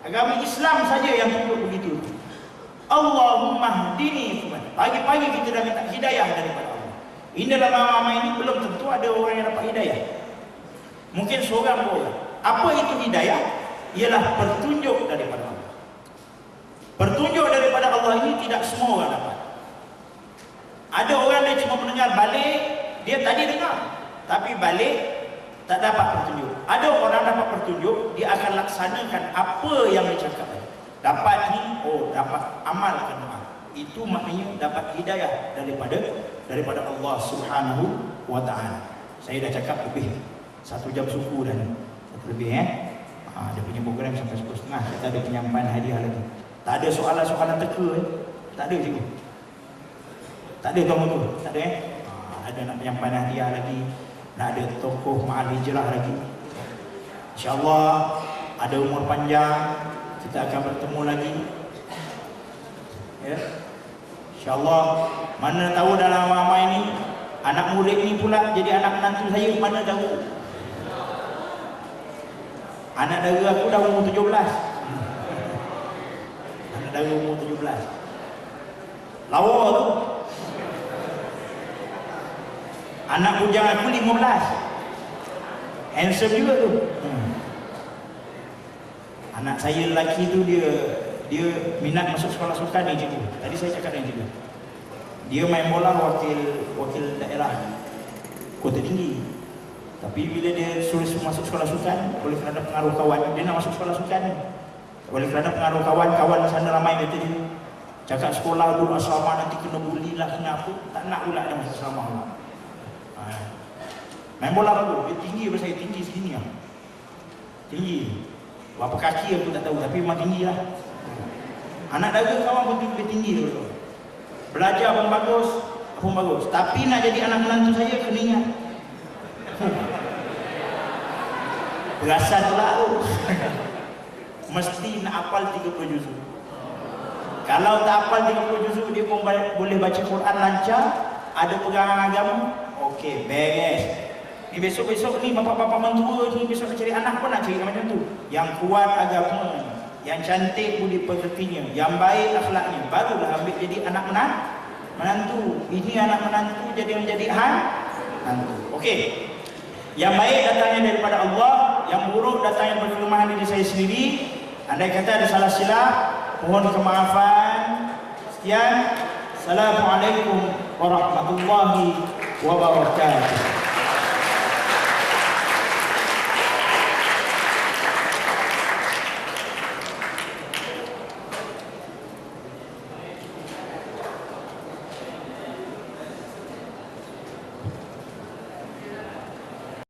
Agama Islam saja yang tunjuk begitu. Allahumma hdini fi man. Pagi-pagi kita dah minta hidayah daripada Allah. Ini dalam ramai ini belum tentu ada orang yang dapat hidayah. Mungkin seorang dua orang. Apa itu hidayah? Ialah petunjuk daripada Allah. Petunjuk daripada Allah ini tidak semua orang dapat. Ada orang yang cuma mendengar balik, dia tadi dengar, tapi balik tak dapat petunjuk. Ada orang dapat petunjuk, dia akan laksanakan apa yang dicakap. Dapat ni, dapat amalkan doa. Itu maknanya dapat hidayah daripada Allah Subhanahu wa taala. Saya dah cakap lebih 1 jam suku dan lebih dia punya program sampai 10:30. Kita ada penyampaian hadiah lagi. Tak ada soalan-soalan teka Tak ada cikgu. Tak ada kamu tu. Tak ada ada nak penyampaian hadiah lagi. Nak ada tokoh ma'al hijrah lagi. InsyaAllah ada umur panjang, kita akan bertemu lagi. Ya. InsyaAllah, mana tahu dalam ramai ini anak murid ni pula jadi anak menantu saya, mana tahu. Anak dara aku dah umur 17. Anak dara umur 17. Lawa tu. Anak bujang aku 15. Handsome juga tu. Anak saya lelaki tu dia minat masuk sekolah sukan ni cikgu. Tadi saya cakap dengan cikgu. Dia main bola wakil daerah Kota Tinggi. Tapi bila dia suruh masuk sekolah sukan, oleh kerana pengaruh kawan, dia nak masuk sekolah sukan ni. Oleh kerana pengaruh kawan sana ramai kata dia. Cakap sekolah dulu asrama nanti kena bully lah, kena apa. Tak nak pula dia masuk asrama lah. Main bola bagus, dia tinggi daripada saya, tinggi segini lah. Tinggi. Berapa kaki aku tak tahu, tapi memang tinggi lah. Anak dara kawan pun tinggi dulu. Belajar pun bagus. Tapi nak jadi anak menantu saya, kena ingat. Perasan lah tu. Mesti nak hafal 30 juzuk. Kalau tak hafal 30 juzuk, dia pun boleh baca Quran lancar. Ada pegangan agama, okey, beres. Ni besok-besok ni bapak-bapak mentua ni besok nak cari anak pun nak cari macam tu. Yang kuat agama, yang cantik budi pekertinya, yang baik akhlaknya, barulah ambil jadi anak menantu. Ini anak menantu jadi menjadi menantu. Okey. Yang baik datangnya daripada Allah, yang buruk datangnya daripada kelemahan diri saya sendiri. Andai kata ada salah silap, mohon kemaafan. Sekian. Assalamualaikum warahmatullahi wabarakatuh.